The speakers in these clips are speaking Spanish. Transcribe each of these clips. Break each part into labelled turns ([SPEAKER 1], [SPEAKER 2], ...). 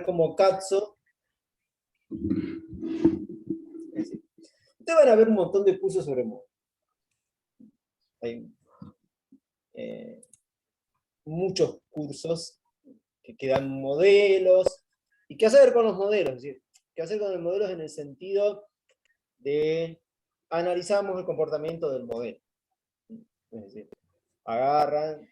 [SPEAKER 1] como Katso. Ustedes van a ver un montón de cursos sobre modelos. Hay muchos cursos que dan modelos. ¿Y qué hacer con los modelos? Es decir, ¿qué hacer con los modelos en el sentido de analizamos el comportamiento del modelo? Es decir, agarran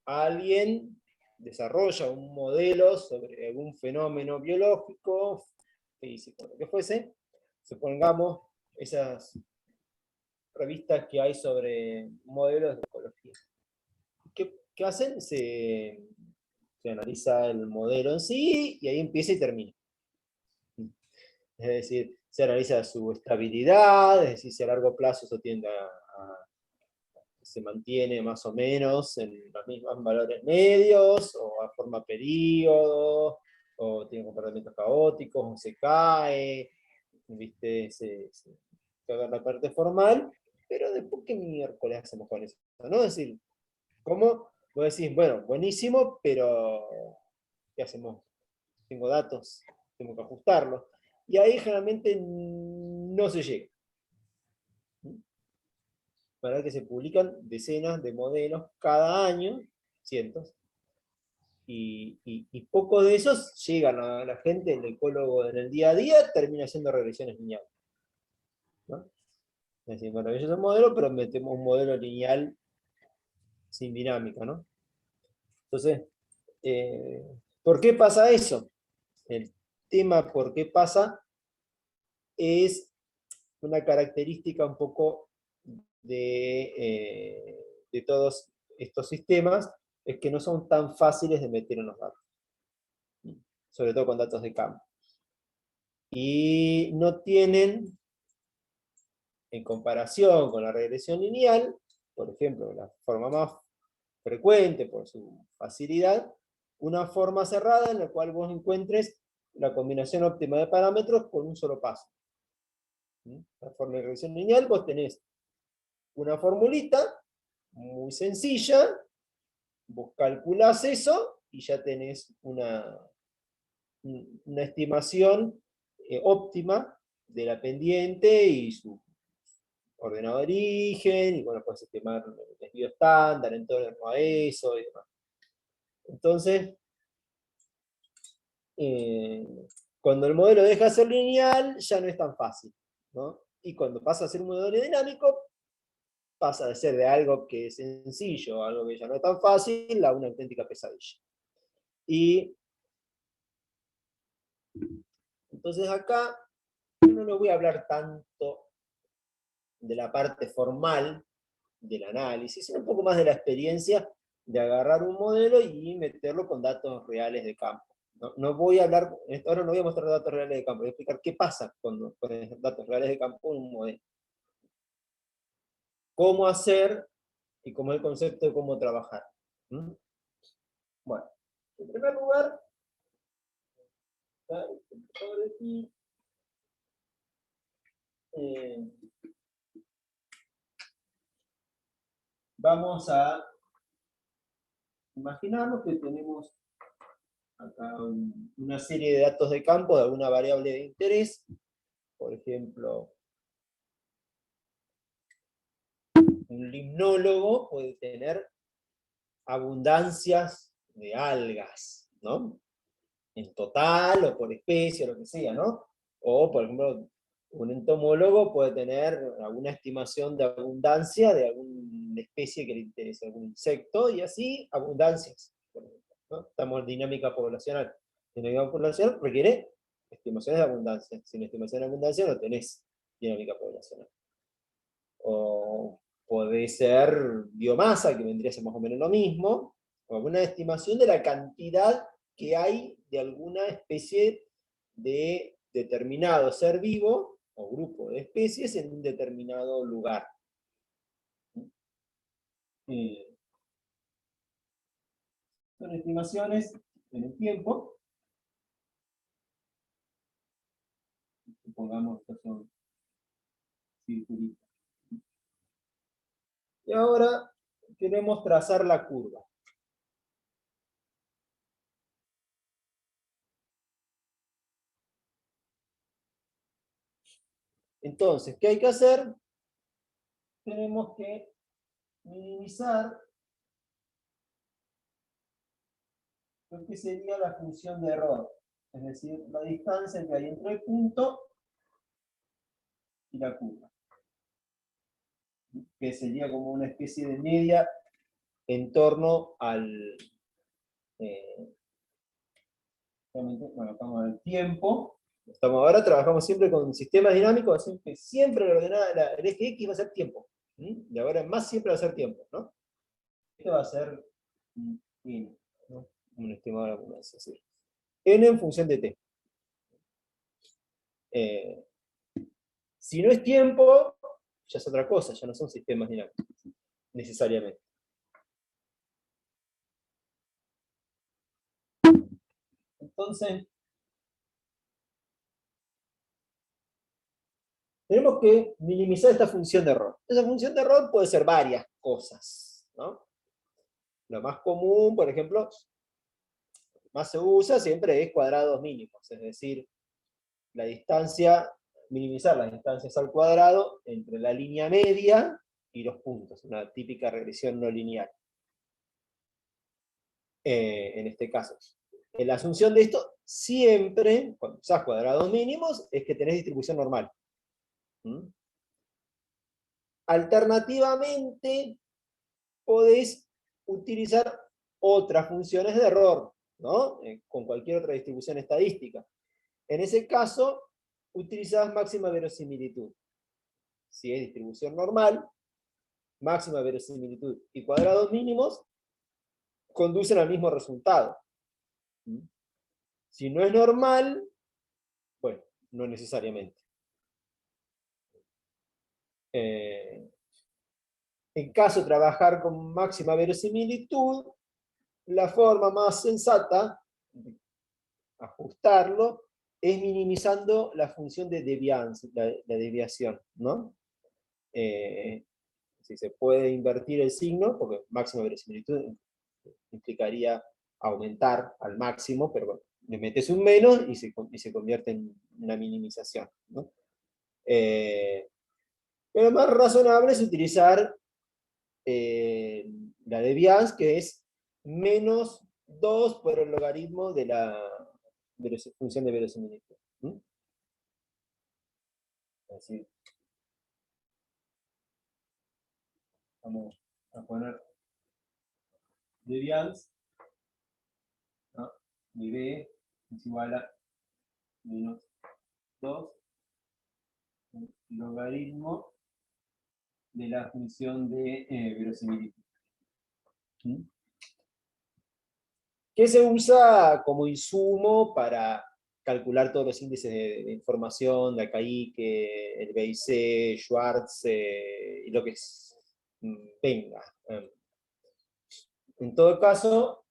[SPEAKER 1] a alguien, desarrolla un modelo sobre algún fenómeno biológico, físico, lo que fuese, supongamos esas revistas que hay sobre modelos de ecología. ¿Qué hacen? Se analiza el modelo en sí y ahí empieza y termina. Es decir, se analiza su estabilidad, es decir, si a largo plazo eso tiende se mantiene más o menos en los mismos valores medios, o forma periodo, o tiene comportamientos caóticos, o se cae, ¿viste? Toda la parte formal, pero después, ¿qué miércoles hacemos con eso? ¿No? Es decir, ¿cómo? Vos decís, bueno, buenísimo, pero ¿qué hacemos? Tengo datos, tengo que ajustarlos. Y ahí generalmente no se llega. Para que se publican decenas de modelos cada año, cientos, y pocos de esos llegan a la gente, el ecólogo en el día a día termina haciendo regresiones lineales. ¿No? Es decir, maravilloso modelo, pero metemos un modelo lineal sin dinámica, ¿no? Entonces, ¿por qué pasa eso? El tema por qué pasa es una característica un poco de todos estos sistemas, es que no son tan fáciles de meter en los datos, sobre todo con datos de campo. Y no tienen, en comparación con la regresión lineal, por ejemplo, la forma más frecuente por su facilidad, una forma cerrada en la cual vos encuentres la combinación óptima de parámetros con un solo paso. La forma de regresión lineal, vos tenés una formulita muy sencilla, vos calculás eso y ya tenés una estimación óptima de la pendiente y su ordenado de origen, y bueno, puedes estimar el desvío estándar en torno a eso y demás. Entonces, cuando el modelo deja de ser lineal, ya no es tan fácil, ¿no? Y cuando pasa a ser un modelo dinámico, pasa de ser de algo que es sencillo, algo que ya no es tan fácil, a una auténtica pesadilla. Y entonces acá no les voy a hablar tanto de la parte formal del análisis, sino un poco más de la experiencia de agarrar un modelo y meterlo con datos reales de campo. No voy a hablar, ahora no voy a mostrar datos reales de campo, voy a explicar qué pasa con datos reales de campo en un modelo. Cómo hacer y cómo es el concepto de cómo trabajar. Bueno, en primer lugar, vamos a imaginarnos que tenemos acá una serie de datos de campo de alguna variable de interés. Por ejemplo, un limnólogo puede tener abundancias de algas, ¿no? En total o por especie o lo que sea, ¿no? O, por ejemplo, un entomólogo puede tener alguna estimación de abundancia de alguna especie que le interese, algún insecto, y así abundancias. ¿No? Estamos en dinámica poblacional. Dinámica poblacional requiere estimaciones de abundancia. Sin estimación de abundancia no tenés dinámica poblacional. O puede ser biomasa, que vendría a ser más o menos lo mismo, o alguna estimación de la cantidad que hay de alguna especie de determinado ser vivo, o grupo de especies, en un determinado lugar. Son estimaciones en el tiempo. Supongamos que son circulitos. Y ahora queremos trazar la curva. Entonces, ¿qué hay que hacer? Tenemos que minimizar lo que sería la función de error. Es decir, la distancia que hay entre el punto y la curva. Que sería como una especie de media en torno al bueno, estamos en el tiempo. Ahora trabajamos siempre con sistemas dinámicos, así que siempre el eje X va a ser tiempo. Y ahora más siempre va a ser tiempo, ¿no? Esto va a ser N, ¿no? Un estimado de abundancia, es decir, N en función de T. Si no es tiempo, ya es otra cosa, ya no son sistemas dinámicos, necesariamente. Entonces, tenemos que minimizar esta función de error. Esa función de error puede ser varias cosas, ¿no? Lo más común, por ejemplo, lo que más se usa siempre es cuadrados mínimos, es decir, la distancia, minimizar las distancias al cuadrado entre la línea media y los puntos, una típica regresión no lineal. En este caso. La asunción de esto siempre, cuando usás cuadrados mínimos, es que tenés distribución normal. Alternativamente, podés utilizar otras funciones de error, ¿no? Con cualquier otra distribución estadística. En ese caso, utilizás máxima verosimilitud. Si es distribución normal, máxima verosimilitud y cuadrados mínimos conducen al mismo resultado. Si no es normal, bueno, no necesariamente. En caso de trabajar con máxima verosimilitud, la forma más sensata de ajustarlo es minimizando la función de deviance, la desviación, ¿no? Si se puede invertir el signo, porque máxima verosimilitud implicaría aumentar al máximo, pero bueno, le metes un menos y se convierte en una minimización, ¿no? Pero lo más razonable es utilizar la deviance, que es menos 2 por el logaritmo de la función de verosimilitud. Así. Vamos a poner deviance, ¿no? Mi b es igual a menos 2 logaritmo de la función de verosimilitud. Que se usa como insumo para calcular todos los índices de información, de Akaike, el BIC, Schwartz, y lo que venga. En todo caso,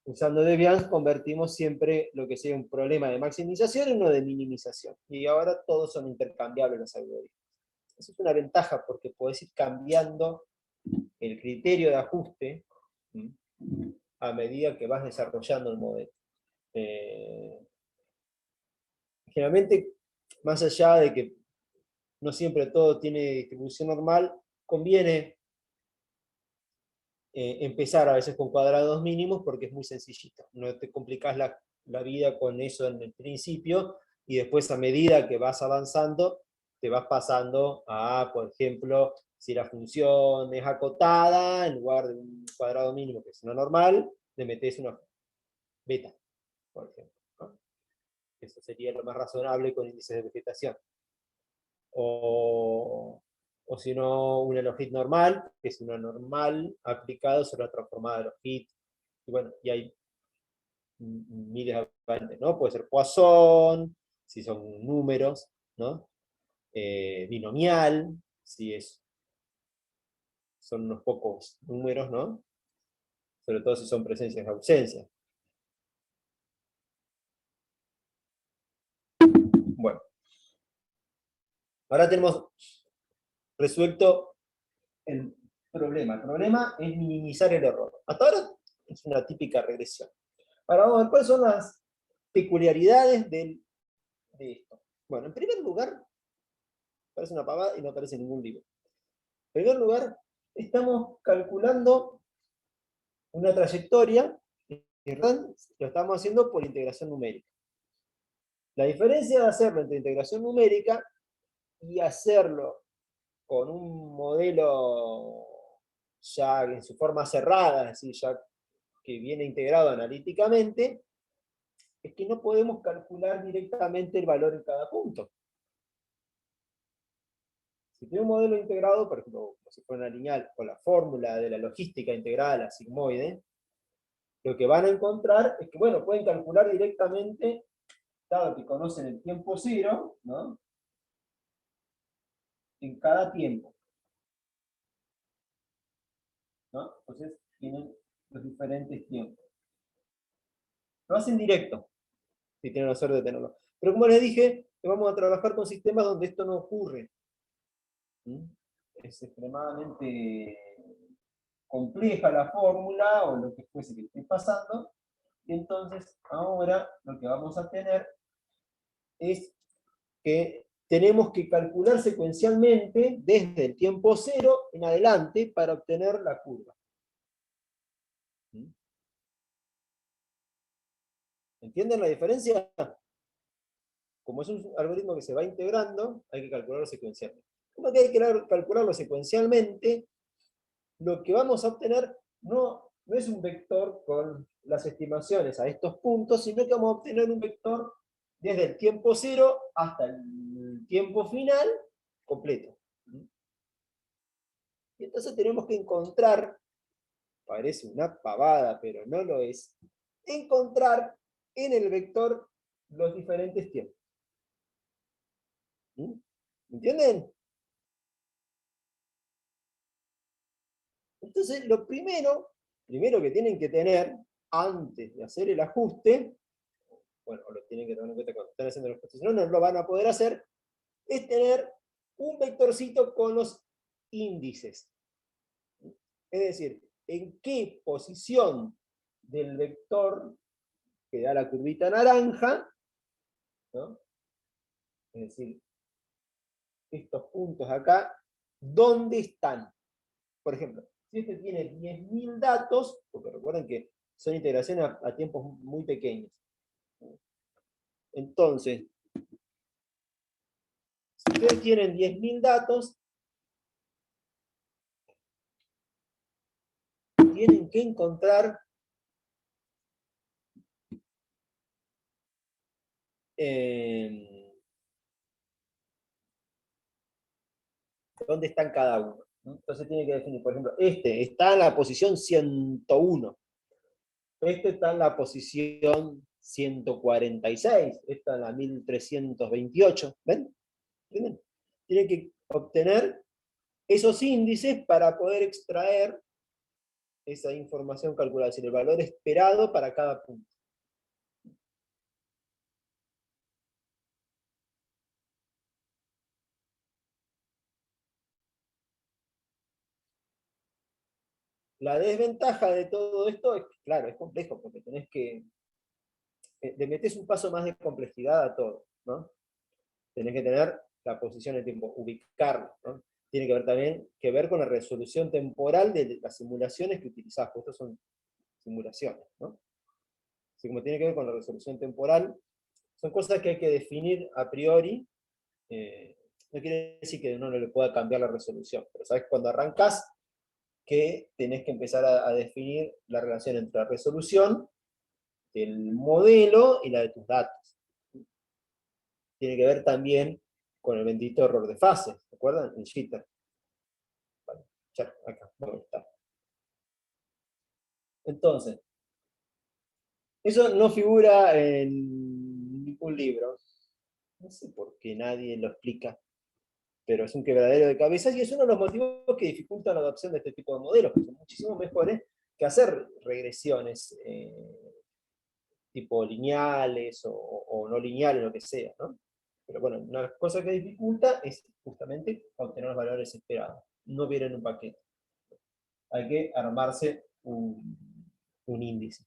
[SPEAKER 1] usando Debian convertimos siempre lo que sea un problema de maximización en uno de minimización. Y ahora todos son intercambiables los algoritmos. Eso es una ventaja porque podés ir cambiando el criterio de ajuste a medida que vas desarrollando el modelo. Generalmente, más allá de que no siempre todo tiene distribución normal, conviene empezar a veces con cuadrados mínimos porque es muy sencillito. No te complicas la vida con eso en el principio, y después a medida que vas avanzando, te vas pasando a, por ejemplo, si la función es acotada, en lugar de un cuadrado mínimo que es una normal, le metes una beta, por ejemplo, ¿no? Eso sería lo más razonable con índices de vegetación. O si no, un elogit normal, que es una normal aplicado sobre la transformada de elogit. Y bueno, y hay miles de variantes, ¿no? Puede ser Poisson, si son números, ¿no? Binomial, si son unos pocos números, ¿no? Sobre todo si son presencias y ausencias. Bueno. Ahora tenemos resuelto el problema. El problema es minimizar el error. Hasta ahora es una típica regresión. Ahora vamos a ver cuáles son las peculiaridades de esto. Bueno, en primer lugar, parece una pavada y no aparece en ningún libro. En primer lugar, estamos calculando una trayectoria, y lo estamos haciendo por integración numérica. La diferencia de hacerlo entre integración numérica y hacerlo con un modelo ya en su forma cerrada, es decir, ya que viene integrado analíticamente, es que no podemos calcular directamente el valor en cada punto. Si tiene un modelo integrado, por ejemplo, como si fuera una lineal, con la fórmula de la logística integrada, la sigmoide, lo que van a encontrar es que, bueno, pueden calcular directamente, dado que conocen el tiempo cero, ¿no? En cada tiempo, ¿no? Entonces tienen los diferentes tiempos. Lo hacen directo, si tienen la suerte de tenerlo. Pero como les dije, vamos a trabajar con sistemas donde esto no ocurre. ¿Mm? Es extremadamente compleja la fórmula o lo que fuese que esté pasando. Y entonces ahora lo que vamos a tener es que tenemos que calcular secuencialmente desde el tiempo cero en adelante para obtener la curva. ¿Entienden la diferencia? Como es un algoritmo que se va integrando, hay que calcularlo secuencialmente. Como que hay que calcularlo secuencialmente, lo que vamos a obtener no es un vector con las estimaciones a estos puntos, sino que vamos a obtener un vector desde el tiempo cero hasta el tiempo final completo. Y entonces tenemos que encontrar, parece una pavada, pero no lo es, encontrar en el vector los diferentes tiempos. ¿Entienden? Entonces, lo primero que tienen que tener antes de hacer el ajuste, bueno, lo tienen que tener en cuenta cuando están haciendo el ajuste, si no, no lo van a poder hacer, es tener un vectorcito con los índices. Es decir, en qué posición del vector que da la curvita naranja, ¿no? Es decir, estos puntos acá, ¿dónde están? Por ejemplo, si este tiene 10.000 datos, porque recuerden que son integraciones a tiempos muy pequeños. Entonces, si ustedes tienen 10.000 datos, tienen que encontrar dónde están cada uno. Entonces tiene que definir, por ejemplo, este está en la posición 101, este está en la posición 146, esta en la 1328, ¿ven? ¿Entienden? Tienen que obtener esos índices para poder extraer esa información calculada, es decir, el valor esperado para cada punto. La desventaja de todo esto es que, claro, es complejo, porque tenés que, le metés un paso más de complejidad a todo, ¿no? Tenés que tener la posición en tiempo, ubicarlo, ¿no? Tiene que ver también con la resolución temporal de las simulaciones que utilizás, porque estas son simulaciones, ¿no? Así como tiene que ver con la resolución temporal, son cosas que hay que definir a priori. No quiere decir que uno no le pueda cambiar la resolución, pero sabes cuando arrancas que tenés que empezar a definir la relación entre la resolución del modelo y la de tus datos. Tiene que ver también con el bendito error de fase, ¿se acuerdan? El jitter. Vale, ya, acá, ¿dónde está? Entonces, eso no figura en ningún libro. No sé por qué nadie lo explica, pero es un quebradero de cabezas y es uno de los motivos que dificultan la adopción de este tipo de modelos, que son muchísimo mejores que hacer regresiones tipo lineales o no lineales, lo que sea, ¿no? Pero bueno, una cosa que dificulta es justamente obtener los valores esperados. No viene en un paquete. Hay que armarse un índice.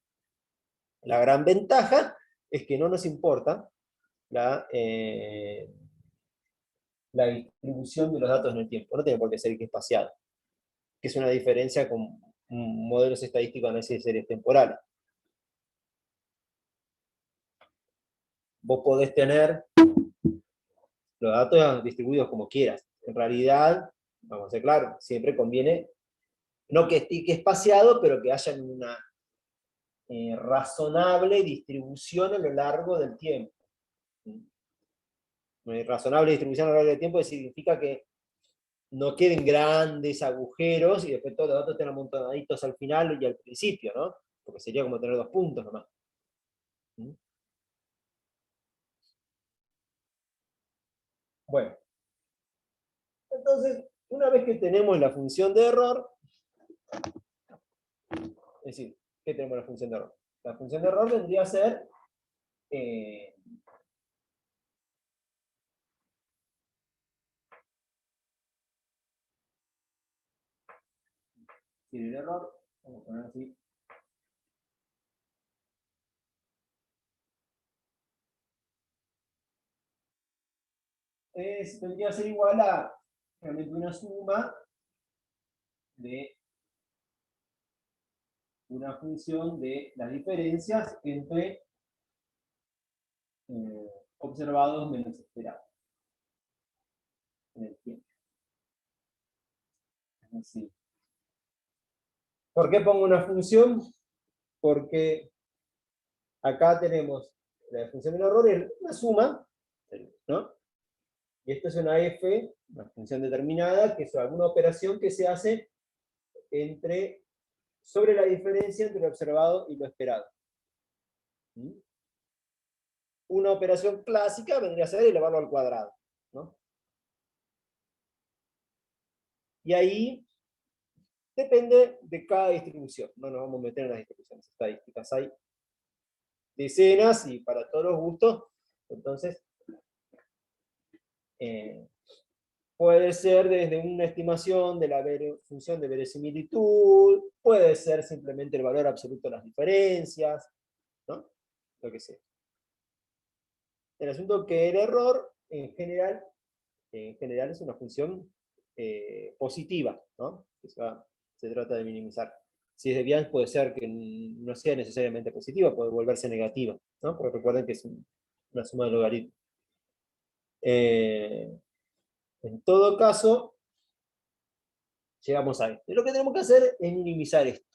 [SPEAKER 1] La gran ventaja es que no nos importa la distribución de los datos en el tiempo. No tiene por qué ser que espaciado, que es una diferencia con modelos estadísticos de análisis de series temporales. Vos podés tener los datos distribuidos como quieras. En realidad, vamos a ser claros, siempre conviene, no que esté espaciado, pero que haya una razonable distribución a lo largo del tiempo. Una razonable distribución a lo largo del tiempo significa que no queden grandes agujeros y después todos los datos estén amontonaditos al final y al principio, ¿no? Porque sería como tener 2 puntos nomás. Bueno, entonces, una vez que tenemos la función de error, es decir, ¿qué tenemos la función de error? La función de error vendría a ser si el error, vamos a poner así, vendría a ser igual a realmente una suma de una función de las diferencias entre observados menos esperados en el tiempo. Así. ¿Por qué pongo una función? Porque acá tenemos la función del error, es una suma, ¿no? Y esto es una f, una función determinada, que es alguna operación que se hace sobre la diferencia entre lo observado y lo esperado. Una operación clásica vendría a ser elevarlo al cuadrado, ¿no? Y ahí depende de cada distribución. No nos vamos a meter en las distribuciones estadísticas. Hay decenas y para todos los gustos. Entonces, puede ser desde una estimación de la función de verosimilitud, puede ser simplemente el valor absoluto de las diferencias, ¿no? Lo que sea. El asunto es que el error, en general es una función positiva, ¿no? Se trata de minimizar. Si es de Bianchi puede ser que no sea necesariamente positiva, puede volverse negativa, ¿no? Porque recuerden que es una suma de logaritmos. En todo caso, llegamos a esto. Y lo que tenemos que hacer es minimizar esto.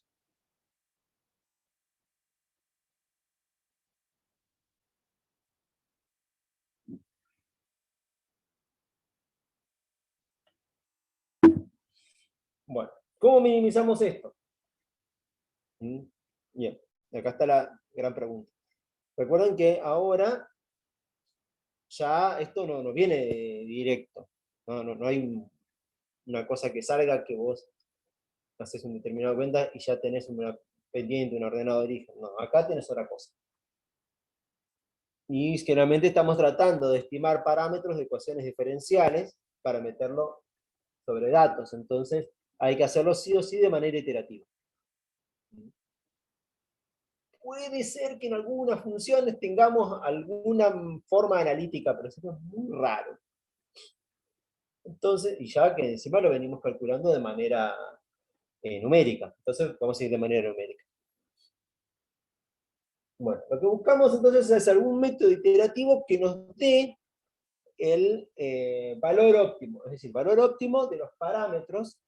[SPEAKER 1] Bueno, ¿cómo minimizamos esto? Bien, acá está la gran pregunta. Recuerden que ahora ya esto no viene directo. No hay una cosa que salga que vos haces un determinado cuenta y ya tenés una pendiente, un ordenado de origen. No, acá tenés otra cosa. Y generalmente estamos tratando de estimar parámetros de ecuaciones diferenciales para meterlo sobre datos. Entonces, hay que hacerlo sí o sí de manera iterativa. Puede ser que en algunas funciones tengamos alguna forma analítica, pero eso es muy raro. Entonces, y ya que encima lo venimos calculando de manera numérica. Entonces, vamos a ir de manera numérica. Bueno, lo que buscamos entonces es algún método iterativo que nos dé el valor óptimo. Es decir, valor óptimo de los parámetros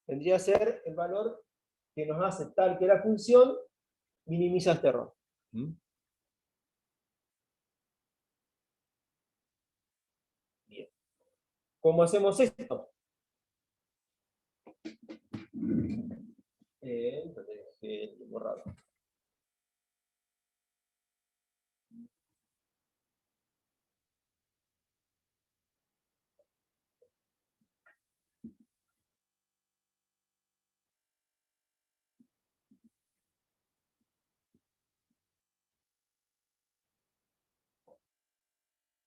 [SPEAKER 1] vendría a ser el valor que nos hace tal que la función minimiza este error. Bien. ¿Cómo hacemos esto? Borrado.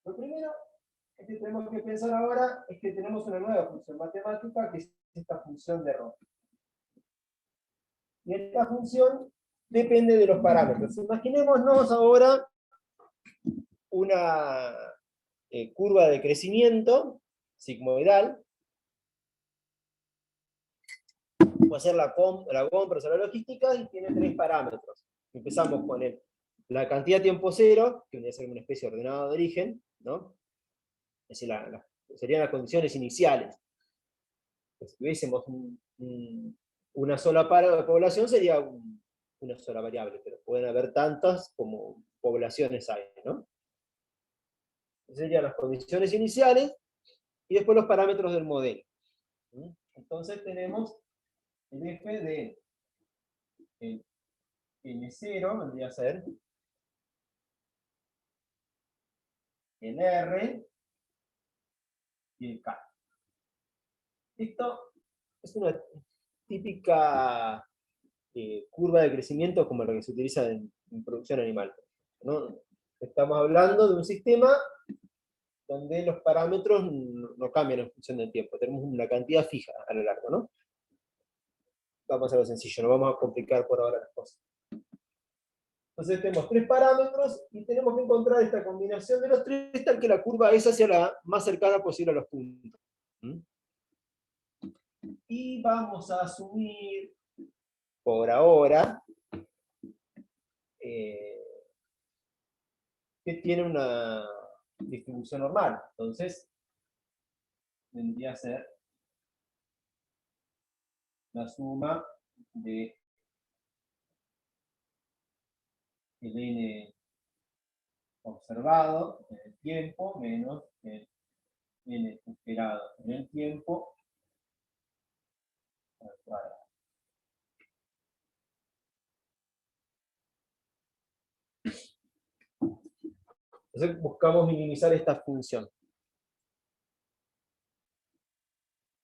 [SPEAKER 1] Lo primero que tenemos que pensar ahora es que tenemos una nueva función matemática que es esta función de error. Y esta función depende de los parámetros. Imaginémonos ahora una curva de crecimiento sigmoidal. Puede ser la compra o la logística, y tiene 3 parámetros. Empezamos con la cantidad de tiempo cero, que vendría a ser una especie de ordenado de origen, ¿no? Es decir, serían las condiciones iniciales. Si tuviésemos una sola población, sería una sola variable, pero pueden haber tantas como poblaciones hay, ¿no? Esas serían las condiciones iniciales, y después los parámetros del modelo. Entonces tenemos el f de N0, vendría a ser el R y el K. Esto es una típica curva de crecimiento como la que se utiliza en producción animal, ¿no? Estamos hablando de un sistema donde los parámetros no cambian en función del tiempo, tenemos una cantidad fija a lo largo, ¿no? Vamos a hacerlo sencillo, no vamos a complicar por ahora las cosas. Entonces tenemos 3 parámetros y tenemos que encontrar esta combinación de los 3 tal que la curva es hacia la más cercana posible a los puntos. Y vamos a asumir, por ahora, que tiene una distribución normal. Entonces, vendría a ser la suma de el n observado en el tiempo menos el n esperado en el tiempo al cuadrado. Entonces buscamos minimizar esta función.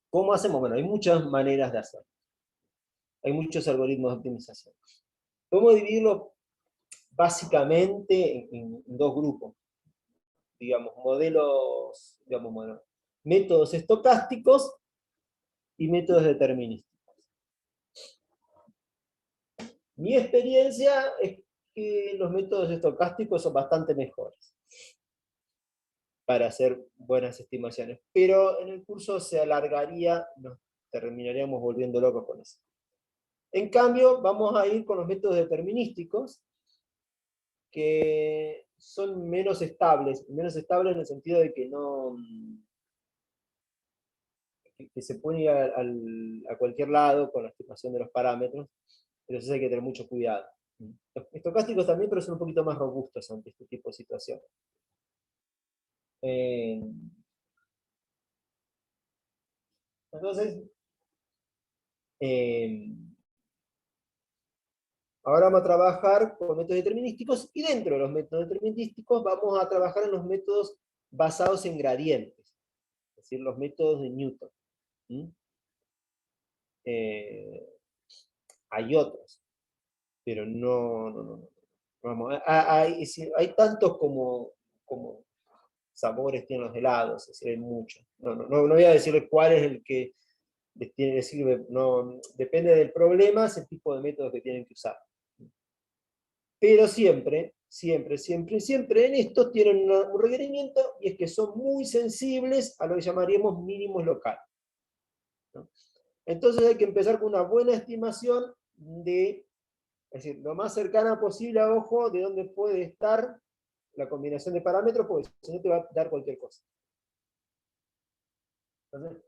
[SPEAKER 1] ¿Cómo hacemos? Bueno, hay muchas maneras de hacerlo. Hay muchos algoritmos de optimización. Podemos dividirlo básicamente en 2 grupos. Digamos, modelos, bueno, métodos estocásticos y métodos determinísticos. Mi experiencia es que los métodos estocásticos son bastante mejores para hacer buenas estimaciones, pero en el curso se alargaría, nos terminaríamos volviendo locos con eso. En cambio, vamos a ir con los métodos determinísticos, que son menos estables en el sentido de que no... que se puede ir a cualquier lado con la estimación de los parámetros, pero eso hay que tener mucho cuidado. Los estocásticos también, pero son un poquito más robustos ante este tipo de situaciones. Entonces, ahora vamos a trabajar con métodos determinísticos, y dentro de los métodos determinísticos vamos a trabajar en los métodos basados en gradientes, es decir, los métodos de Newton. Hay otros, pero no. Vamos, hay tantos como sabores tienen los helados, es decir, hay muchos. No voy a decirles cuál es el que les sirve, no, depende del problema, es el tipo de método que tienen que usar. Pero siempre en estos tienen un requerimiento, y es que son muy sensibles a lo que llamaríamos mínimos locales, ¿no? Entonces hay que empezar con una buena estimación es decir, lo más cercana posible a ojo de dónde puede estar la combinación de parámetros, porque si no te va a dar cualquier cosa. Entonces,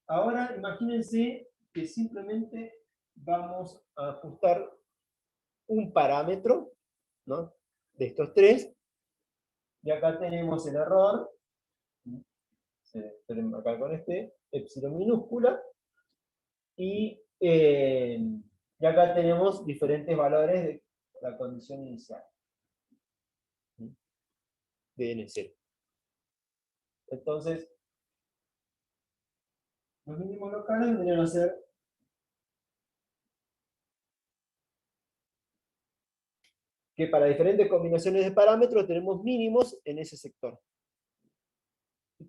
[SPEAKER 1] ahora imagínense que simplemente vamos a ajustar un parámetro, ¿no?, de estos 3, y acá tenemos el error, acá con epsilon minúscula, y acá tenemos diferentes valores de la condición inicial de N0. Entonces, los mínimos locales vendrían a ser que para diferentes combinaciones de parámetros tenemos mínimos en ese sector,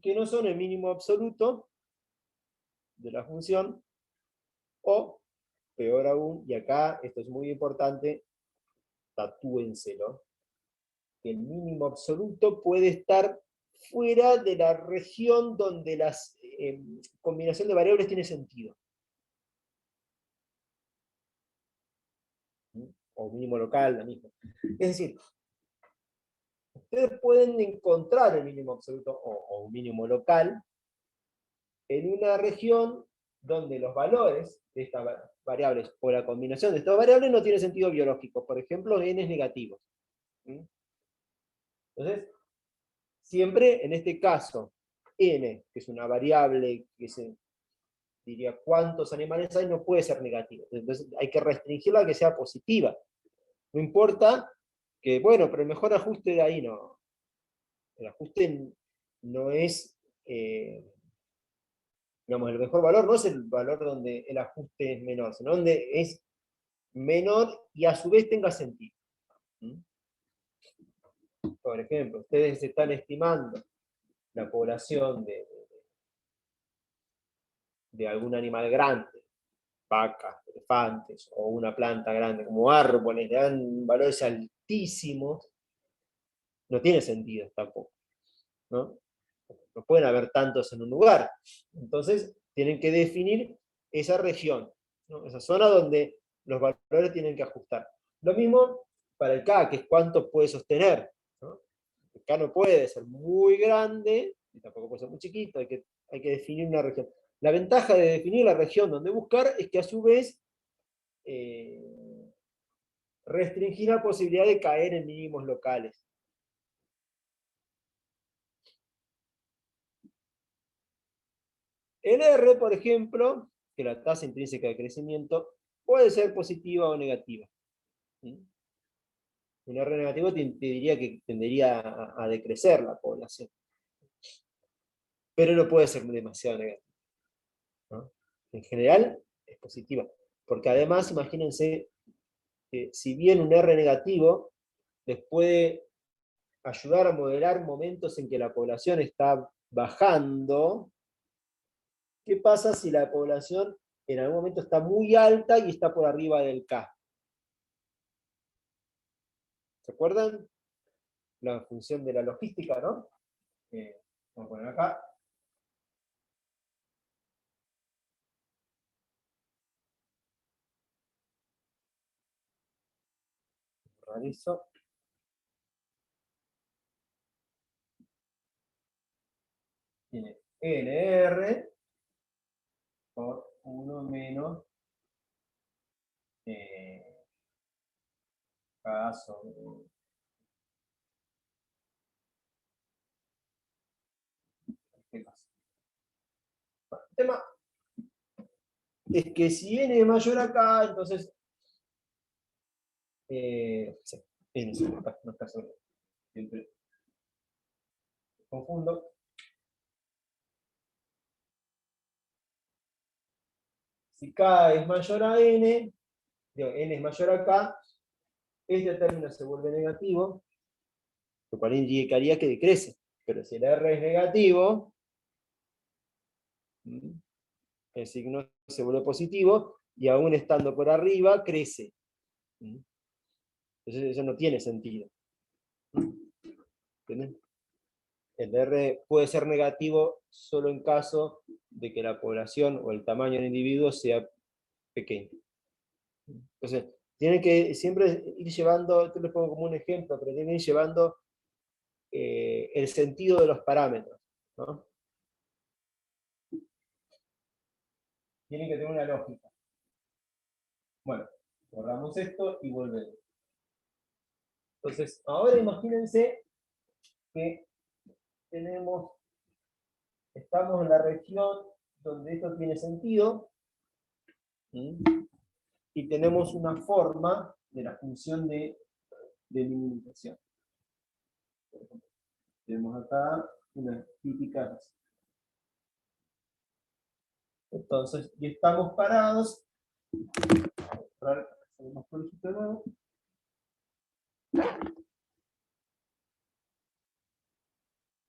[SPEAKER 1] que no son el mínimo absoluto de la función, o, peor aún, y acá esto es muy importante, tatúenselo, que el mínimo absoluto puede estar fuera de la región donde la combinación de variables tiene sentido. O mínimo local, la misma. Es decir, ustedes pueden encontrar el mínimo absoluto o un mínimo local en una región donde los valores de estas variables o la combinación de estas variables no tiene sentido biológico. Por ejemplo, n es negativo. Entonces, siempre en este caso, n, que es una variable que se diría cuántos animales hay, no puede ser negativo. Entonces hay que restringirla a que sea positiva. No importa que, bueno, pero el mejor ajuste de ahí no. El ajuste no es, digamos, el mejor valor no es el valor donde el ajuste es menor, sino donde es menor y a su vez tenga sentido. Por ejemplo, ustedes están estimando la población de algún animal grande, vacas, elefantes, o una planta grande, como árboles, le dan valores altísimos, no tiene sentido tampoco, ¿no? No pueden haber tantos en un lugar. Entonces, tienen que definir esa región, ¿no? Esa zona donde los valores tienen que ajustar. Lo mismo para el K, que es cuánto puede sostener, ¿no? El K no puede ser muy grande, y tampoco puede ser muy chiquito, hay que definir una región. La ventaja de definir la región donde buscar es que a su vez restringir la posibilidad de caer en mínimos locales. El R, por ejemplo, que la tasa intrínseca de crecimiento, puede ser positiva o negativa. Un R negativo te diría que tendería a decrecer la población. Pero no puede ser demasiado negativa, ¿no? En general es positiva. Porque además, imagínense, que si bien un R negativo les puede ayudar a modelar momentos en que la población está bajando, ¿qué pasa si la población en algún momento está muy alta y está por arriba del K? ¿Se acuerdan? La función de la logística, ¿no? Vamos a poner acá. Realizo. Tiene NR por 1 menos K sobre este caso. Bueno, el tema es que si n es mayor acá, entonces sí, n no está sobre. Siempre confundo. Si K es mayor a n, digo, n es mayor a K, este término se vuelve negativo, lo cual indicaría que decrece. Pero si el R es negativo, el signo se vuelve positivo, y aún estando por arriba, crece. Entonces eso no tiene sentido. ¿Entienden? El R puede ser negativo solo en caso de que la población o el tamaño del individuo sea pequeño. Entonces, tienen que siempre ir llevando, esto les pongo como un ejemplo, pero tienen que ir llevando el sentido de los parámetros, ¿no? Tienen que tener una lógica. Bueno, borramos esto y volvemos. Entonces, ahora imagínense que estamos en la región donde esto tiene sentido, y tenemos una forma de la función de minimización. Tenemos acá unas típicas. Entonces, y estamos parados.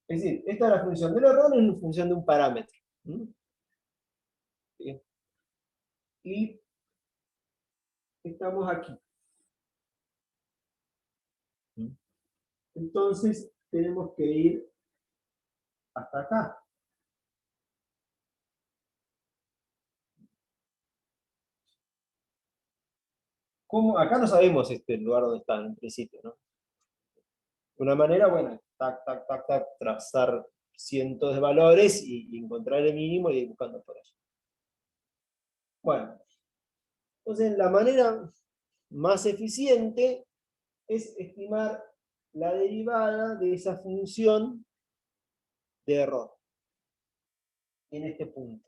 [SPEAKER 1] Es decir, esta es la función del error en función de un parámetro. ¿Sí? Y estamos aquí. Entonces tenemos que ir hasta acá. ¿Cómo? Acá no sabemos el lugar donde está en principio, ¿no? Una manera, bueno, tac, tac, tac, tac, trazar cientos de valores y encontrar el mínimo y ir buscando por allá. Bueno, entonces la manera más eficiente es estimar la derivada de esa función de error en este punto.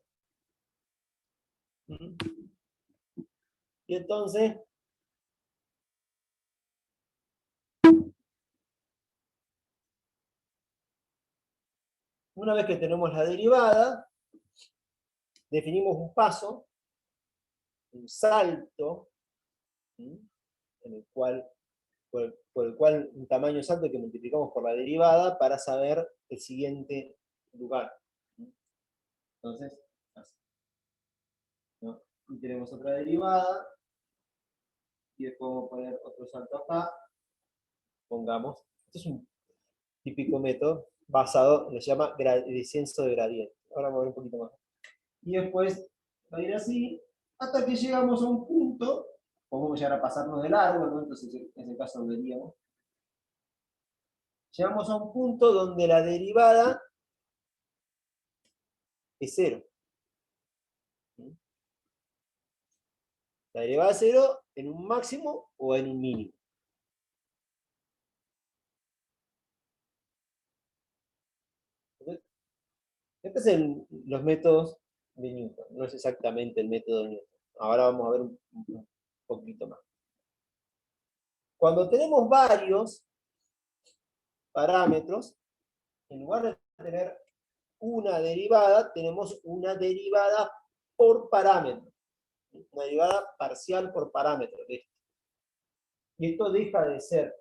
[SPEAKER 1] Y entonces, una vez que tenemos la derivada, definimos un paso, un salto, en el cual, por el cual un tamaño salto que multiplicamos por la derivada para saber el siguiente lugar. Entonces, así, ¿no? Y tenemos otra derivada, y después vamos a poner otro salto acá, pongamos, esto es un típico método basado, se llama descenso de gradiente. Ahora vamos a ver un poquito más. Y después va a ir así, hasta que llegamos a un punto, podemos llegar a pasarnos de largo, ¿no? Entonces en ese caso veríamos. Llegamos a un punto donde la derivada es cero. La derivada es cero en un máximo o en un mínimo. Estos son los métodos de Newton, no es exactamente el método de Newton. Ahora vamos a ver un poquito más. Cuando tenemos varios parámetros, en lugar de tener una derivada, tenemos una derivada por parámetro. Una derivada parcial por parámetro. Y esto deja de ser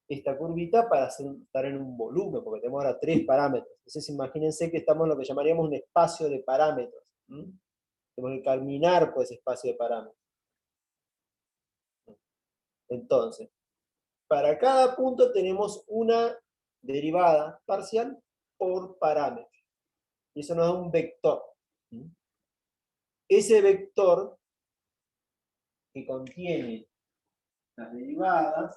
[SPEAKER 1] esta curvita para estar en un volumen, porque tenemos ahora 3 parámetros. Entonces imagínense que estamos en lo que llamaríamos un espacio de parámetros. Tenemos que caminar por ese espacio de parámetros. Entonces, para cada punto tenemos una derivada parcial por parámetro. Y eso nos da un vector. Ese vector que contiene las derivadas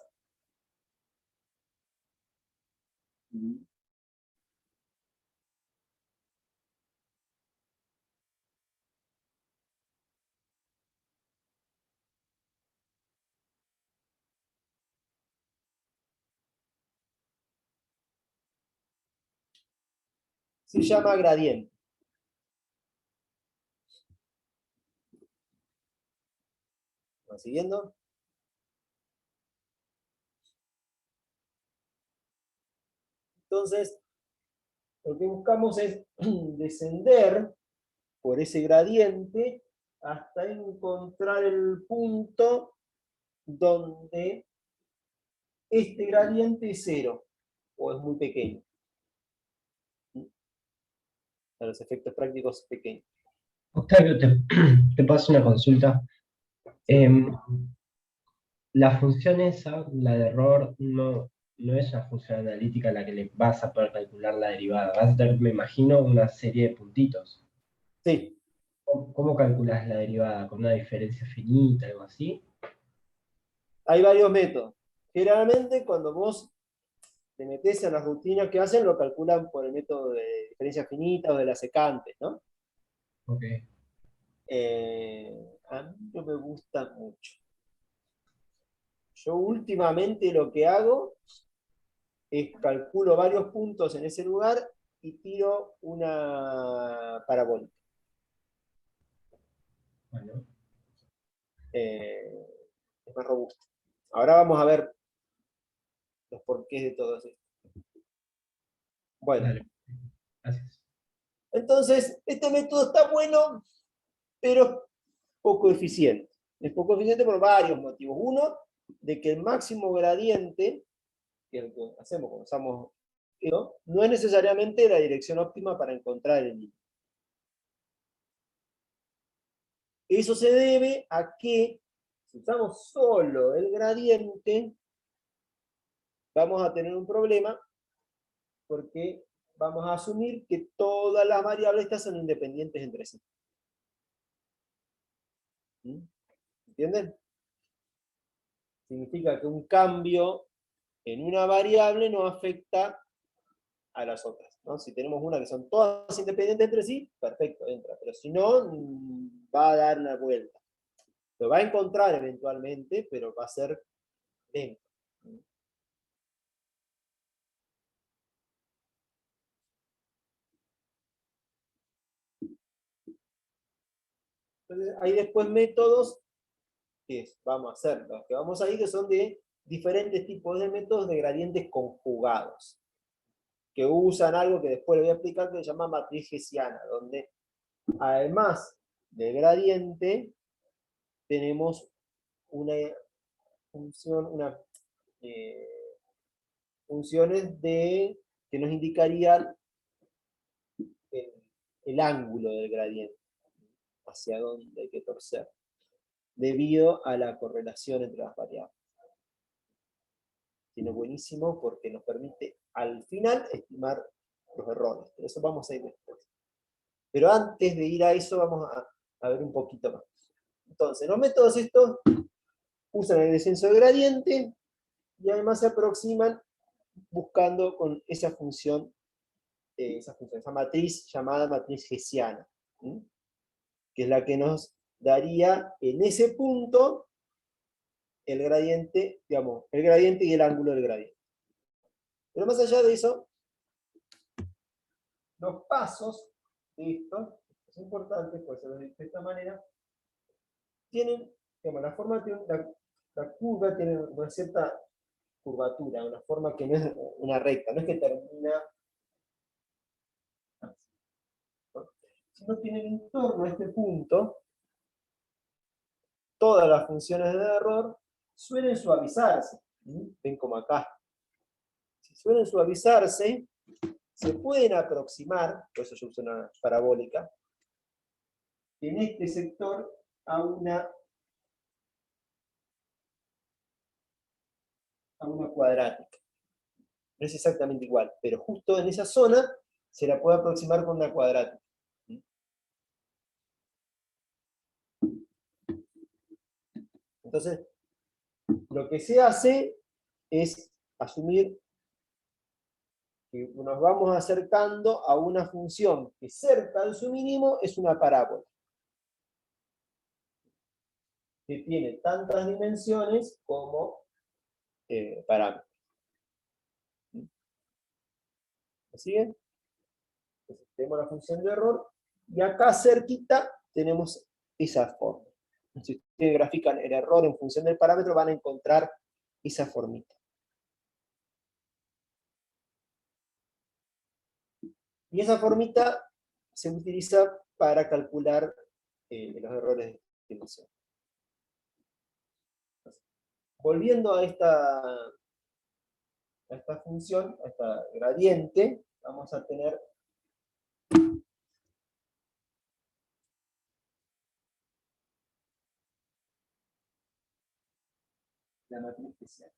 [SPEAKER 1] se llama gradiente. ¿Van siguiendo? Entonces, lo que buscamos es descender por ese gradiente hasta encontrar el punto donde este gradiente es cero, o es muy pequeño. Para los efectos prácticos pequeños.
[SPEAKER 2] Octavio, te paso una consulta.
[SPEAKER 1] ¿Sí?
[SPEAKER 2] La función esa, la de error, no es una función analítica a la que le vas a poder calcular la derivada. Vas a tener, me imagino, una serie de puntitos.
[SPEAKER 1] Sí,
[SPEAKER 2] ¿Cómo calculas la derivada? ¿Con una diferencia finita, algo así?
[SPEAKER 1] hay varios métodos. Generalmente cuando vos te metes en las rutinas que hacen, lo calculan por el método de diferencia finita o de las secantes, ¿no?
[SPEAKER 2] Ok.
[SPEAKER 1] A mí no me gusta mucho. Yo últimamente lo que hago es calculo varios puntos en ese lugar y tiro una parabólica.
[SPEAKER 2] Bueno,
[SPEAKER 1] Es más robusto. Ahora vamos a ver los porqués de todo esto. Bueno,
[SPEAKER 2] dale. Gracias.
[SPEAKER 1] entonces este método está bueno, pero es poco eficiente. Es poco eficiente por varios motivos. Uno, de que el máximo gradiente, que es lo que hacemos cuando usamos esto, no es necesariamente la dirección óptima para encontrar el límite. Eso se debe a que si usamos solo el gradiente, vamos a tener un problema porque vamos a asumir que todas las variables estas son independientes entre sí. ¿Mm? ¿Entienden? Significa que un cambio en una variable no afecta a las otras, ¿no? Si tenemos una que son todas independientes entre sí, perfecto, entra. Pero si no, va a dar una vuelta. Lo va a encontrar eventualmente, pero va a ser lento. Entonces, hay después métodos que vamos a hacer, los que vamos a ir que son de diferentes tipos de métodos de gradientes conjugados, que usan algo que después le voy a explicar que se llama matriz hessiana, donde además del gradiente tenemos una función, funciones que nos indicarían el ángulo del gradiente, hacia dónde hay que torcer, debido a la correlación entre las variables. Tiene buenísimo porque nos permite al final estimar los errores, pero eso vamos a ir después. Pero antes de ir a eso vamos a ver un poquito más. Entonces, los métodos estos usan el descenso de gradiente y además se aproximan buscando con esa función, esa matriz llamada matriz hessiana, ¿sí? Que es la que nos daría en ese punto el gradiente, digamos, el gradiente y el ángulo del gradiente. Pero más allá de eso, los pasos de esto, es importante, por eso lo digo de esta manera, tienen, digamos, la forma, la curva tiene una cierta curvatura, una forma que no es una recta, no es que termina así, ¿no? Sino tiene en torno a este punto, todas las funciones de error suelen suavizarse. Ven como acá. Si suelen suavizarse, se pueden aproximar, por eso yo uso una parabólica, en este sector a una cuadrática. No es exactamente igual, pero justo en esa zona se la puede aproximar con una cuadrática. Entonces, lo que se hace es asumir que nos vamos acercando a una función que cerca de su mínimo es una parábola, que tiene tantas dimensiones como parámetros. ¿Me siguen? Entonces, tenemos la función de error, y acá cerquita tenemos esa forma. Si ustedes grafican el error en función del parámetro, van a encontrar esa formita. Y esa formita se utiliza para calcular los errores de estimación. Volviendo a esta función, a esta gradiente, vamos a tener la matriz hessiana.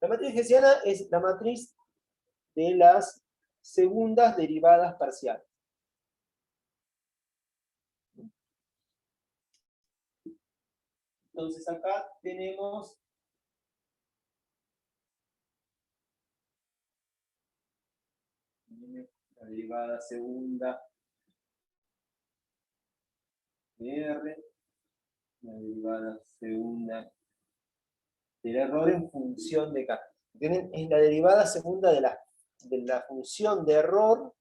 [SPEAKER 1] La matriz hessiana es la matriz de las segundas derivadas parciales. Entonces acá tenemos la derivada segunda de R, la derivada segunda del error en función de K. ¿Entienden? Es la derivada segunda de la función de error,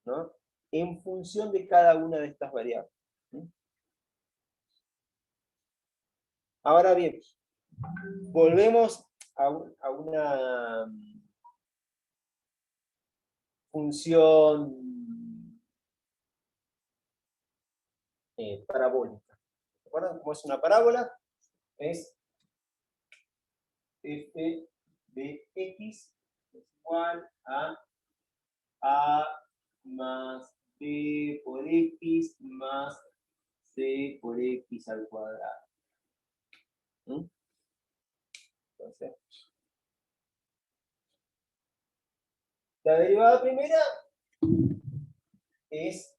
[SPEAKER 1] ¿no? En función de cada una de estas variables. Ahora bien, volvemos a una función parabólica. ¿Recuerdan cómo es una parábola? Es f de x es igual a más b por x más c por x al cuadrado. Entonces, la derivada primera es...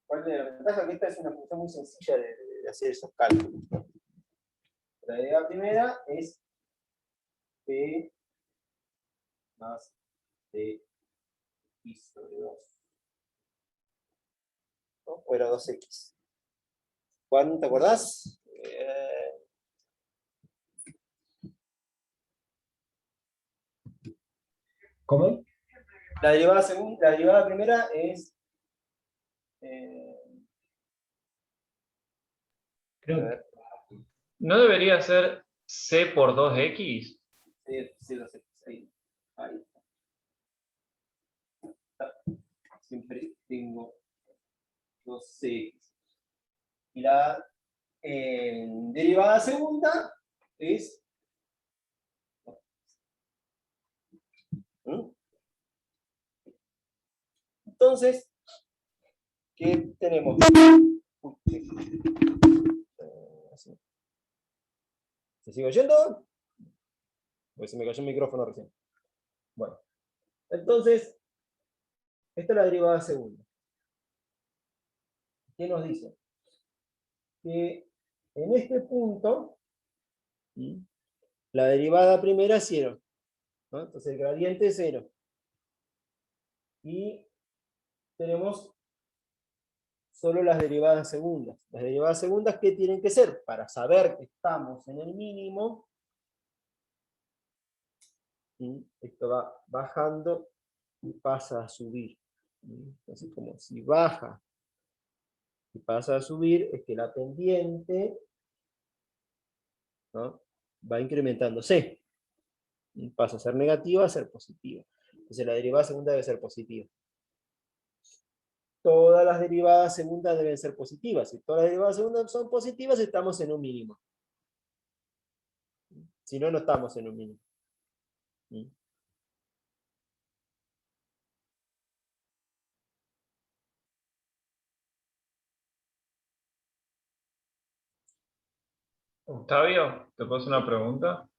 [SPEAKER 1] ¿cuál es la ventaja? Que esta es una función muy sencilla de hacer esos cálculos, ¿no? La derivada primera es p más dx sobre 2. ¿No? O era 2x. Juan, ¿te acordás?
[SPEAKER 2] ¿Cómo?
[SPEAKER 1] La derivada primera es...
[SPEAKER 2] Creo
[SPEAKER 1] a ver,
[SPEAKER 3] ¿No debería ser C por 2X?
[SPEAKER 1] sí, 2x. Ahí está. Siempre tengo 2x. Y la derivada segunda es... Entonces, ¿qué tenemos? ¿Se sigue oyendo? Pues se me cayó el micrófono recién. Bueno, entonces, esta es la derivada segunda. ¿Qué nos dice? Que en este punto, la derivada primera es 0. ¿No? Entonces el gradiente es 0. Y tenemos solo las derivadas segundas. Las derivadas segundas, ¿qué tienen que ser? Para saber que estamos en el mínimo, esto va bajando y pasa a subir. Entonces, como si baja y pasa a subir, es que la pendiente, ¿no?, va incrementándose. Pasa a ser negativa a ser positiva. Entonces la derivada segunda debe ser positiva. Todas las derivadas segundas deben ser positivas. Si todas las derivadas segundas son positivas, estamos en un mínimo. Si no, no estamos en un mínimo.
[SPEAKER 3] Octavio, ¿te puedo hacer una pregunta?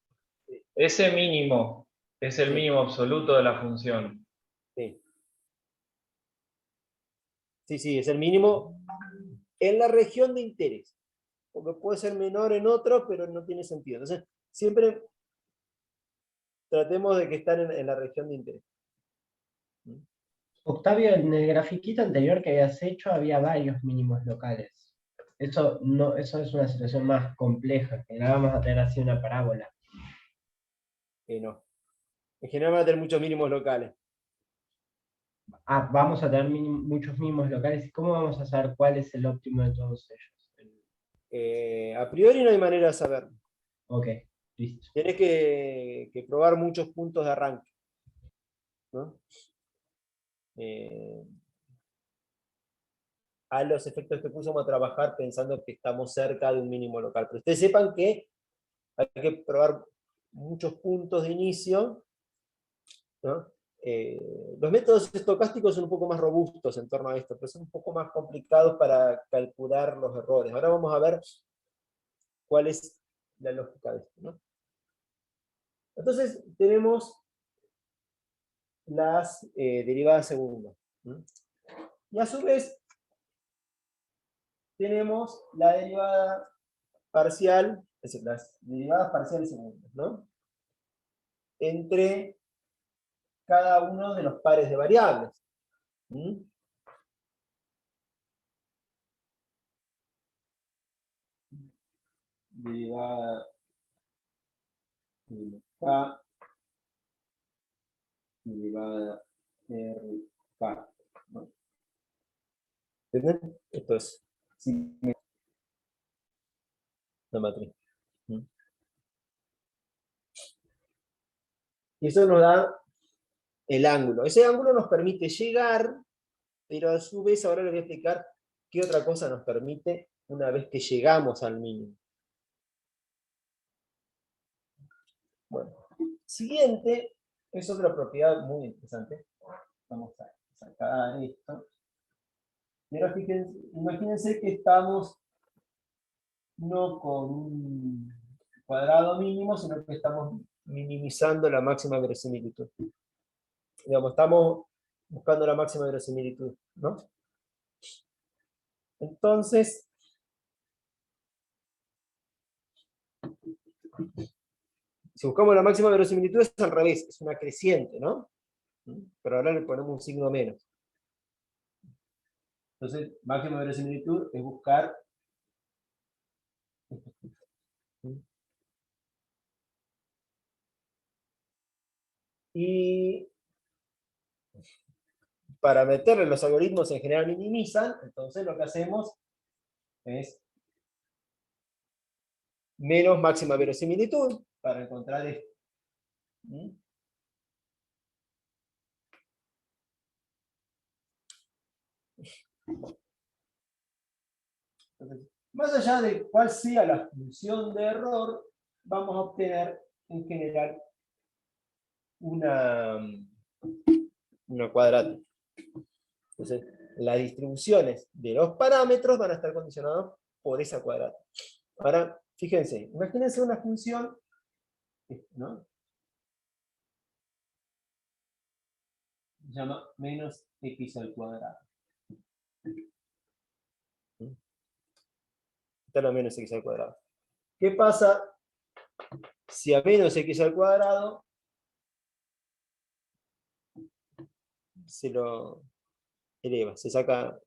[SPEAKER 1] Sí.
[SPEAKER 3] Ese mínimo es el
[SPEAKER 1] Sí.
[SPEAKER 3] mínimo absoluto de la función.
[SPEAKER 1] Sí. Sí, es el mínimo en la región de interés. Porque puede ser menor en otro, pero no tiene sentido. Entonces, siempre tratemos de que estén en la región de interés.
[SPEAKER 2] Octavio, en el grafiquito anterior que habías hecho había varios mínimos locales. Eso es una situación más compleja, que la vamos a tener así una parábola.
[SPEAKER 1] No. En general van a tener muchos mínimos locales.
[SPEAKER 2] Ah, vamos a tener muchos mínimos locales. ¿Y cómo vamos a saber cuál es el óptimo de todos ellos?
[SPEAKER 1] A priori no hay manera de saberlo.
[SPEAKER 2] Ok, listo.
[SPEAKER 1] Tienes que probar muchos puntos de arranque, ¿no? A los efectos que puso vamos a trabajar pensando que estamos cerca de un mínimo local. Pero ustedes sepan que hay que probar muchos puntos de inicio, ¿no? Los métodos estocásticos son un poco más robustos en torno a esto, pero son un poco más complicados para calcular los errores. Ahora vamos a ver cuál es la lógica de esto, ¿no? Entonces tenemos las derivadas segundas. Y a su vez tenemos la derivada parcial, es decir, las derivadas parciales segundas, ¿no?, entre cada uno de los pares de variables. Derivada K, derivada RK, ¿no? ¿Entienden? Esto es la matriz. Y eso nos da el ángulo. Ese ángulo nos permite llegar, pero a su vez ahora les voy a explicar qué otra cosa nos permite una vez que llegamos al mínimo. Bueno, siguiente es otra propiedad muy interesante. Vamos a sacar esto. Y ahora fíjense, imagínense que estamos no con un cuadrado mínimo, sino que estamos minimizando la máxima verosimilitud. Digamos, estamos buscando la máxima verosimilitud, ¿no? Entonces, si buscamos la máxima verosimilitud es al revés, es una creciente, ¿no? Pero ahora le ponemos un signo menos. Entonces, máxima verosimilitud es buscar y para meterle los algoritmos en general minimizan, entonces lo que hacemos es menos máxima verosimilitud para encontrar esto. Entonces, más allá de cuál sea la función de error, vamos a obtener en general una cuadrática. Entonces, las distribuciones de los parámetros van a estar condicionadas por esa cuadrática. Ahora, fíjense, imagínense una función, ¿no? Se llama menos x al cuadrado. Está la menos x al cuadrado. ¿Qué pasa si a menos x al cuadrado se lo eleva, se saca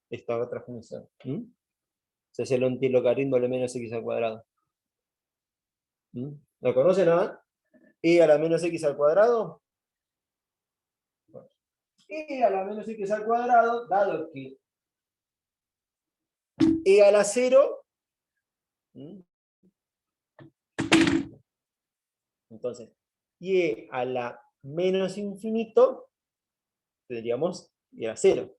[SPEAKER 1] esta otra función? Se hace el antilogaritmo de menos x al cuadrado. ¿Lo conocen ahora? E a la menos x al cuadrado. E a la menos x al cuadrado, dado que e a la 0, entonces, y e a la menos infinito, tendríamos e a la 0.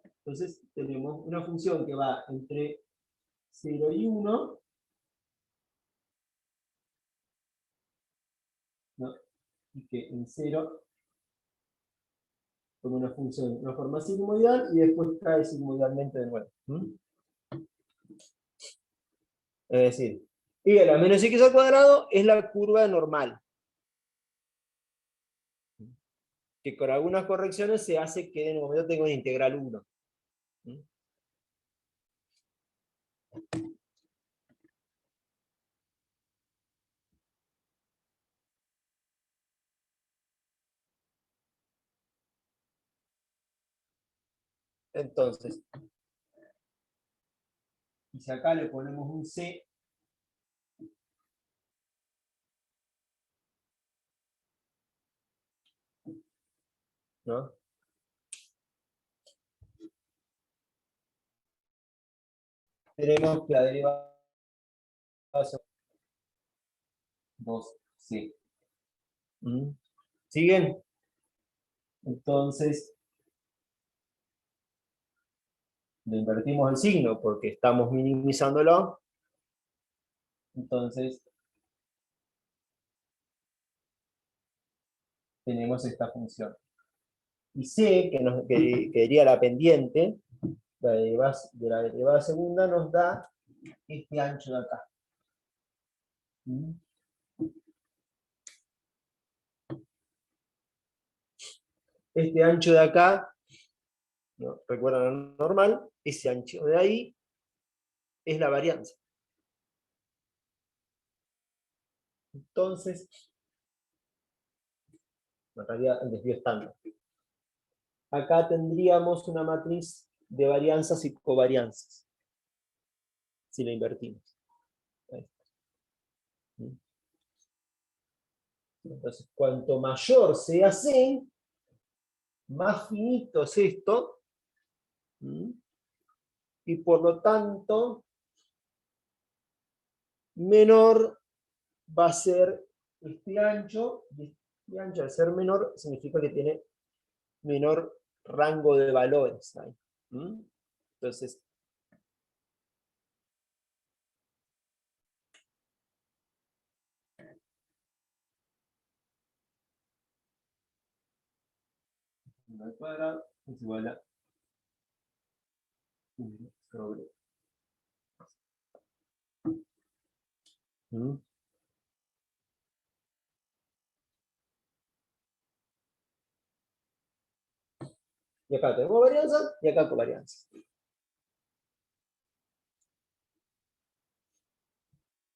[SPEAKER 1] Entonces, tenemos una función que va entre 0 y 1, ¿no? Y que en 0 como una función, una forma sigmoidal, y después cae sigmoidalmente de nuevo. Es decir, y a la menos x al cuadrado es la curva normal, que con algunas correcciones se hace que en el momento tenga una integral 1. Entonces, y si acá le ponemos un c, ¿no? Tenemos que la derivada son 2c. ¿Siguen? Entonces, le invertimos el signo porque estamos minimizándolo. Entonces, tenemos esta función. Y c, que sería la pendiente, de la derivada segunda, nos da este ancho de acá. Este ancho de acá, ¿no? Recuerdan lo normal, ese ancho de ahí es la varianza. Entonces, en realidad el desvío estándar. Acá tendríamos una matriz de varianzas y covarianzas, si la invertimos. Entonces, cuanto mayor sea C, más finito es esto, y por lo tanto, menor va a ser este ancho, y este ancho al ser menor significa que tiene menor rango de valores. Entonces, al cuadrado es igual a 1 sobre ¿Mm? Y acá tenemos varianza y acá covarianza.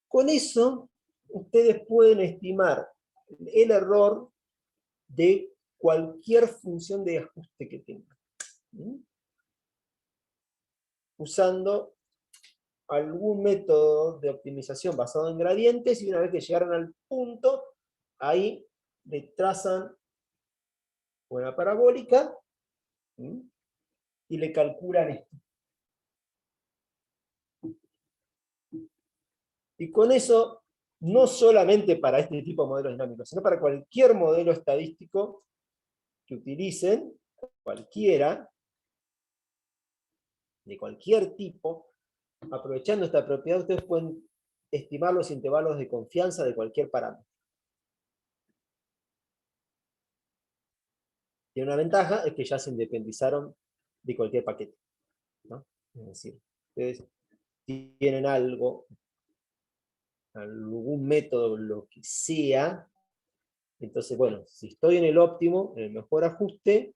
[SPEAKER 1] Con eso, ustedes pueden estimar el error de cualquier función de ajuste que tengan. ¿Mm? Usando algún método de optimización basado en gradientes, y una vez que llegaron al punto, ahí le trazan una parabólica, ¿Mm? Y le calculan esto. Y con eso, no solamente para este tipo de modelos dinámicos, sino para cualquier modelo estadístico que utilicen, cualquiera, de cualquier tipo, aprovechando esta propiedad, ustedes pueden estimar los intervalos de confianza de cualquier parámetro. Tiene una ventaja, es que ya se independizaron de cualquier paquete, ¿no? Es decir, ustedes tienen algo, algún método, lo que sea, entonces, bueno, si estoy en el óptimo, en el mejor ajuste,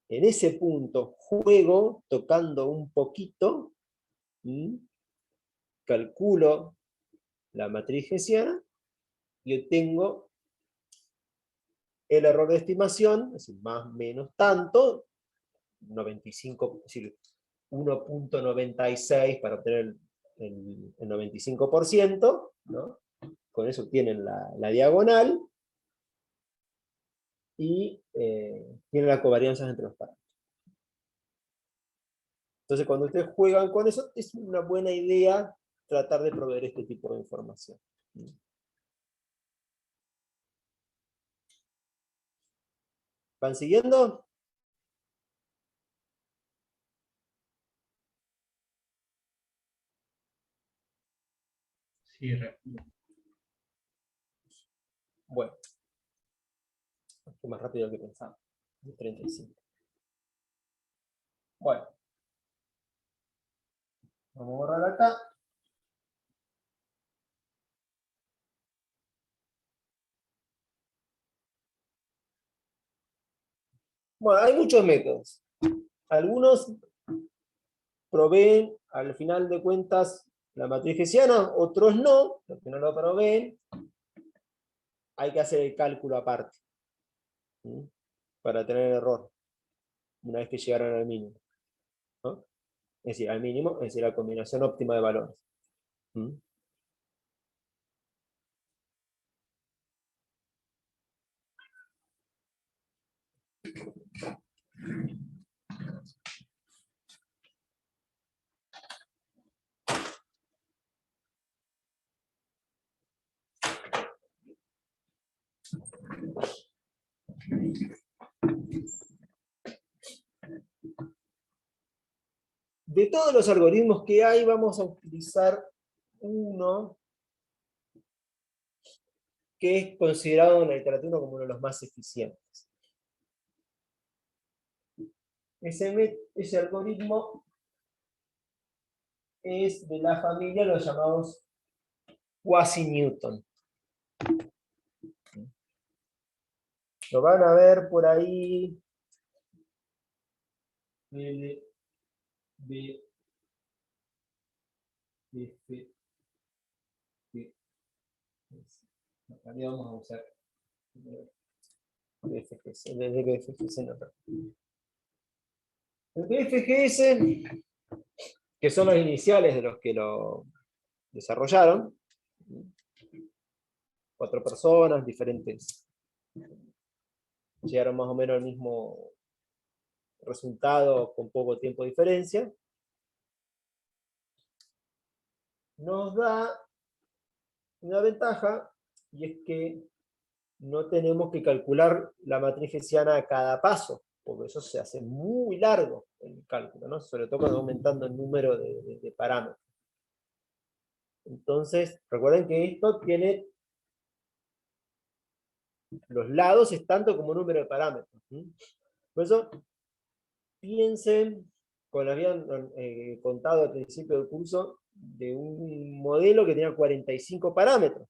[SPEAKER 1] en ese punto juego tocando un poquito, calculo la matriz hessiana y obtengo el error de estimación, es decir, más o menos tanto, 95, es decir, 1.96 para obtener el 95%, ¿no? Con eso obtienen la diagonal, y tienen las covarianzas entre los parámetros. Entonces, cuando ustedes juegan con eso, es una buena idea tratar de proveer este tipo de información. ¿Van siguiendo?
[SPEAKER 2] Sí,
[SPEAKER 1] Bueno, fue más rápido de lo que pensaba. 35. Bueno, vamos a borrar acá. Bueno, hay muchos métodos. Algunos proveen, al final de cuentas, la matriz hessiana, otros no, los que no lo proveen, hay que hacer el cálculo aparte, ¿sí? Para tener error, una vez que llegaron al mínimo, ¿no? Es decir, al mínimo, es decir, la combinación óptima de valores. ¿Mm? De todos los algoritmos que hay, vamos a utilizar uno que es considerado en la literatura como uno de los más eficientes. Ese algoritmo es de la familia, los llamados quasi-Newton. Lo van a ver por ahí. L, B, F, G, S. En realidad vamos a usar BFGS. El BFGS no, el BFGS, que son los iniciales de los que lo desarrollaron, 4 personas diferentes, llegaron más o menos al mismo resultado con poco tiempo de diferencia, nos da una ventaja, y es que no tenemos que calcular la matriz hessiana a cada paso, porque eso se hace muy largo el cálculo, ¿no? Sobre todo cuando va aumentando el número de parámetros. Entonces, recuerden que esto tiene los lados es tanto como número de parámetros. Por eso, piensen, como lo habían contado al principio del curso, de un modelo que tenía 45 parámetros.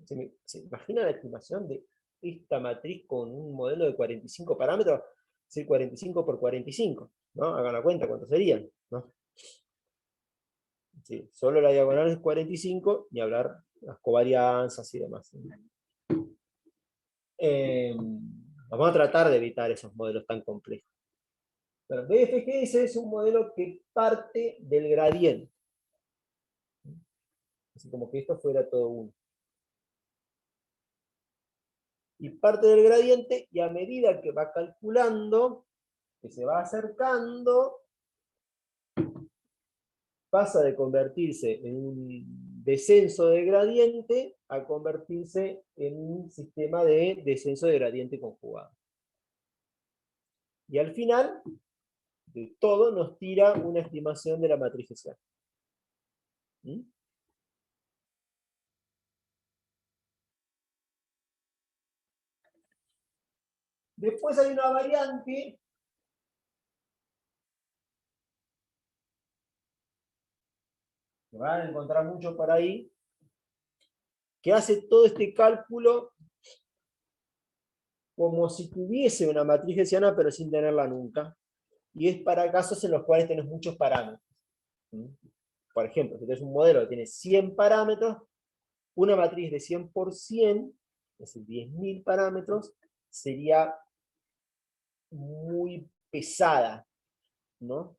[SPEAKER 1] ¿Se imagina la estimación de esta matriz con un modelo de 45 parámetros? Es decir, 45 por 45, ¿no? Hagan la cuenta cuántos serían, ¿no? Sí, solo la diagonal es 45, ni hablar las covarianzas y demás. Vamos a tratar de evitar esos modelos tan complejos. Pero BFGS es un modelo que parte del gradiente. Así como que esto fuera todo uno. Y parte del gradiente, y a medida que va calculando, que se va acercando, pasa de convertirse en un descenso de gradiente a convertirse en un sistema de descenso de gradiente conjugado. Y al final, de todo, nos tira una estimación de la matriz hessiana. ¿Mm? Después hay una variante que van a encontrar mucho por ahí, que hace todo este cálculo como si tuviese una matriz hessiana, pero sin tenerla nunca. Y es para casos en los cuales tenés muchos parámetros. ¿Mm? Por ejemplo, si tenés un modelo que tiene 100 parámetros, una matriz de 100 por 100, es decir, 10.000 parámetros, sería muy pesada, ¿no?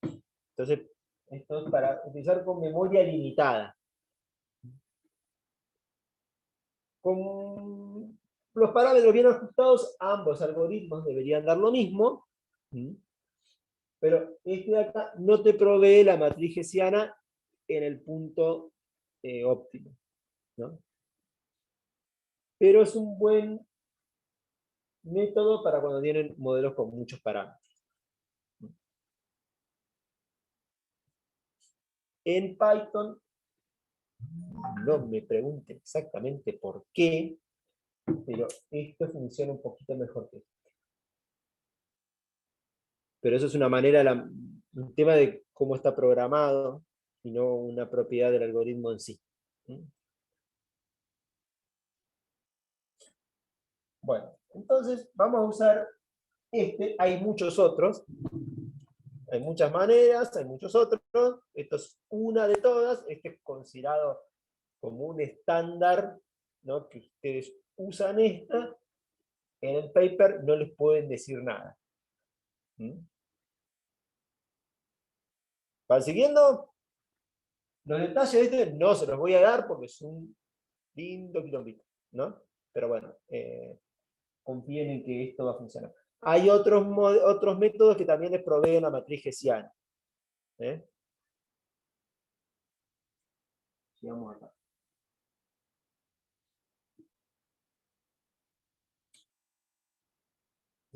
[SPEAKER 1] Entonces, esto es para utilizar con memoria limitada. Con los parámetros bien ajustados, ambos algoritmos deberían dar lo mismo, pero este de acá no te provee la matriz hessiana en el punto óptimo, ¿no? Pero es un buen método para cuando tienen modelos con muchos parámetros. En Python, no me pregunten exactamente por qué, pero esto funciona un poquito mejor que esto. Pero eso es una manera, un tema de cómo está programado, y no una propiedad del algoritmo en sí. Bueno, entonces vamos a usar este, hay muchos otros, hay muchas maneras, hay muchos otros, esto es una de todas, este es considerado como un estándar, ¿no? Que ustedes usan esta, en el paper no les pueden decir nada. ¿Van siguiendo? Los detalles de este no se los voy a dar porque es un lindo quilombito, ¿no? Pero bueno, confíen en que esto va a funcionar. Hay otros métodos que también les proveen la matriz hessiana. Sigamos acá.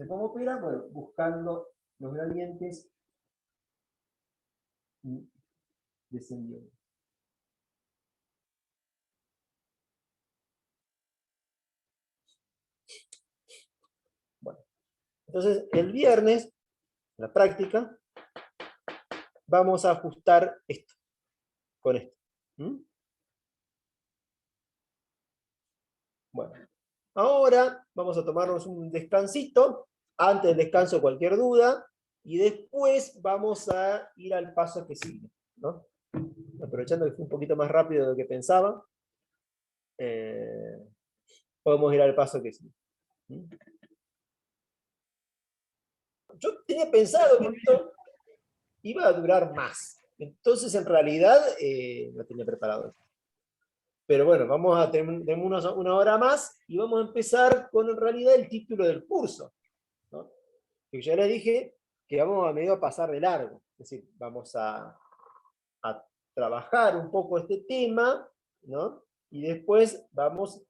[SPEAKER 1] ¿Cómo opera? Bueno, buscando los gradientes y descendiendo. Bueno, entonces el viernes, en la práctica, vamos a ajustar esto, con esto. Bueno, ahora vamos a tomarnos un descansito, antes del descanso cualquier duda, y después vamos a ir al paso que sigue, ¿no? Aprovechando que fue un poquito más rápido de lo que pensaba, podemos ir al paso que sigue. Yo tenía pensado que esto iba a durar más, entonces en realidad no tenía preparado. Pero bueno, vamos a tener una hora más y vamos a empezar con en realidad el título del curso, ¿no? Que ya les dije que vamos a medio a pasar de largo, es decir, vamos a trabajar un poco este tema, ¿no? Y después vamos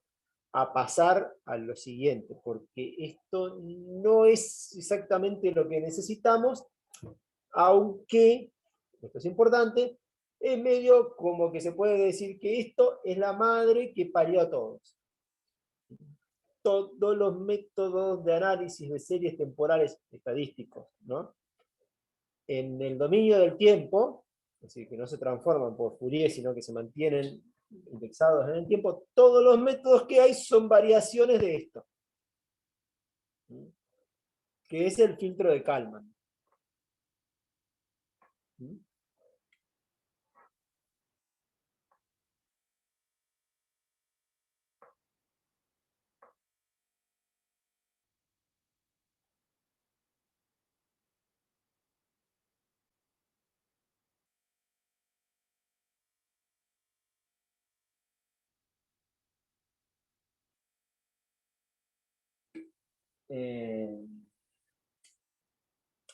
[SPEAKER 1] a pasar a lo siguiente, porque esto no es exactamente lo que necesitamos, aunque, esto es importante, es medio como que se puede decir que esto es la madre que parió a todos. Todos los métodos de análisis de series temporales estadísticos, ¿no? En el dominio del tiempo, es decir, que no se transforman por Fourier, sino que se mantienen indexados en el tiempo, todos los métodos que hay son variaciones de esto, que es el filtro de Kalman.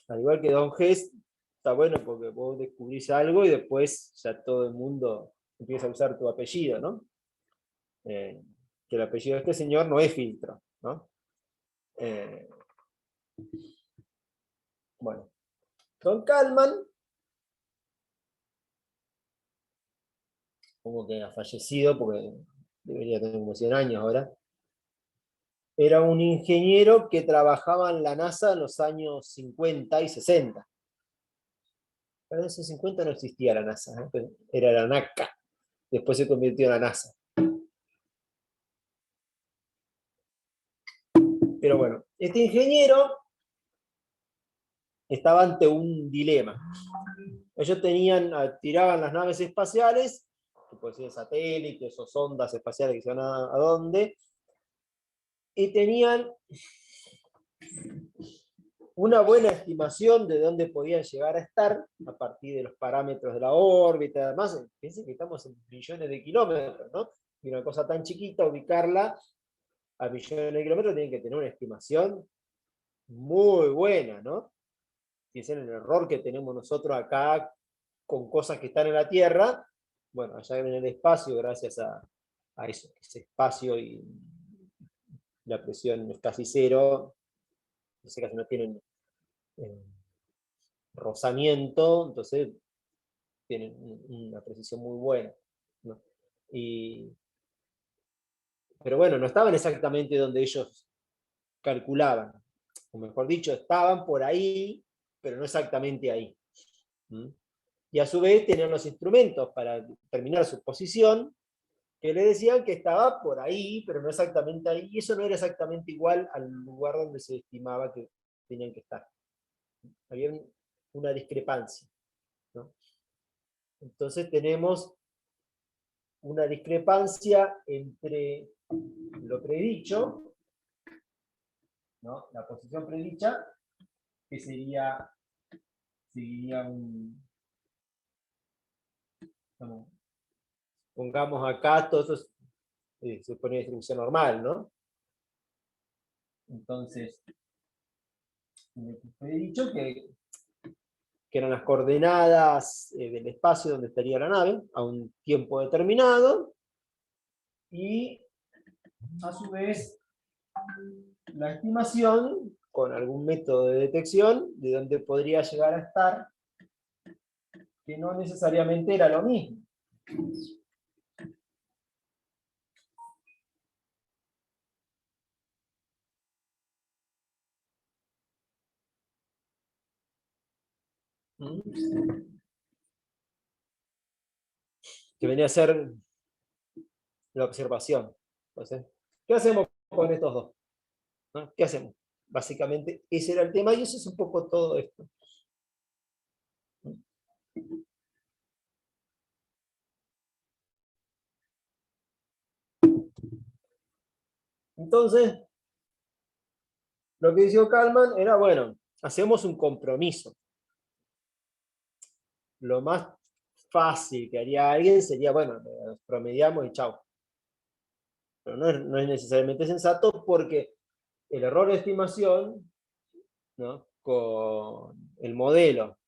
[SPEAKER 1] Al igual que Don Hess, está bueno porque vos descubrís algo y después ya todo el mundo empieza a usar tu apellido, ¿no? Que el apellido de este señor no es filtro, ¿no? Bueno, Don Kalman, como que ha fallecido porque debería tener como 100 años ahora, era un ingeniero que trabajaba en la NASA en los años 50 y 60. Pero en esos 50 no existía la NASA, ¿eh? Era la NACA, después se convirtió en la NASA. Pero bueno, este ingeniero estaba ante un dilema. Ellos tiraban las naves espaciales, que pueden ser satélites o sondas espaciales que se van a dónde, y tenían una buena estimación de dónde podían llegar a estar a partir de los parámetros de la órbita. Además, piensen que estamos en millones de kilómetros, ¿no? Y una cosa tan chiquita, ubicarla a millones de kilómetros, tienen que tener una estimación muy buena, ¿no? Piensen en el error que tenemos nosotros acá con cosas que están en la Tierra, bueno, allá en el espacio, gracias a eso, ese espacio y la presión es casi cero, en ese caso no tienen rozamiento, entonces tienen una precisión muy buena, ¿no? Pero bueno, no estaban exactamente donde ellos calculaban, o mejor dicho, estaban por ahí, pero no exactamente ahí. Y a su vez tenían los instrumentos para determinar su posición, que le decían que estaba por ahí, pero no exactamente ahí, y eso no era exactamente igual al lugar donde se estimaba que tenían que estar. Había una discrepancia, ¿no? Entonces tenemos una discrepancia entre lo predicho, ¿no? La posición predicha, que seguiría pongamos acá, todo eso se pone distribución normal, ¿no? Entonces, he dicho que eran las coordenadas del espacio donde estaría la nave, a un tiempo determinado, y a su vez la estimación, con algún método de detección, de dónde podría llegar a estar, que no necesariamente era lo mismo. Que venía a ser la observación. Entonces, ¿qué hacemos con estos dos? ¿No? ¿Qué hacemos? Básicamente ese era el tema y eso es un poco todo esto. Entonces, lo que dijo Kalman era, bueno, hacemos un compromiso. Lo más fácil que haría alguien sería, bueno, promediamos y chao. Pero no es necesariamente sensato porque el error de estimación, ¿no?, con el modelo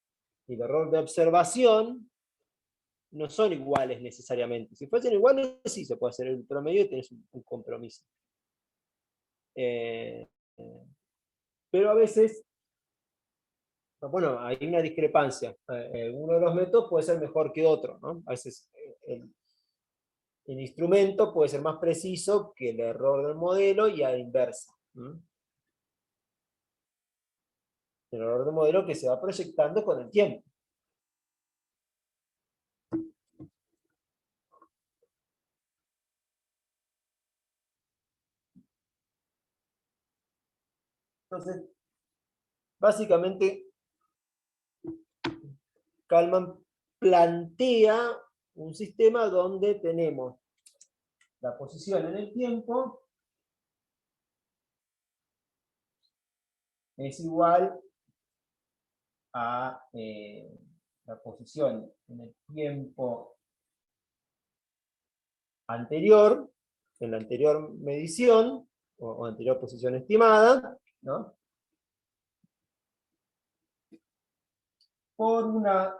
[SPEAKER 1] y el error de observación no son iguales necesariamente. Si fuesen iguales, sí se puede hacer el promedio y tenés un compromiso. Pero a veces, bueno, hay una discrepancia. Uno de los métodos puede ser mejor que otro, ¿no? A veces el instrumento puede ser más preciso que el error del modelo y a la inversa. El error del modelo que se va proyectando con el tiempo. Entonces, básicamente, Kalman plantea un sistema donde tenemos la posición en el tiempo es igual a la posición en el tiempo anterior, en la anterior medición, o anterior posición estimada, ¿no? Por una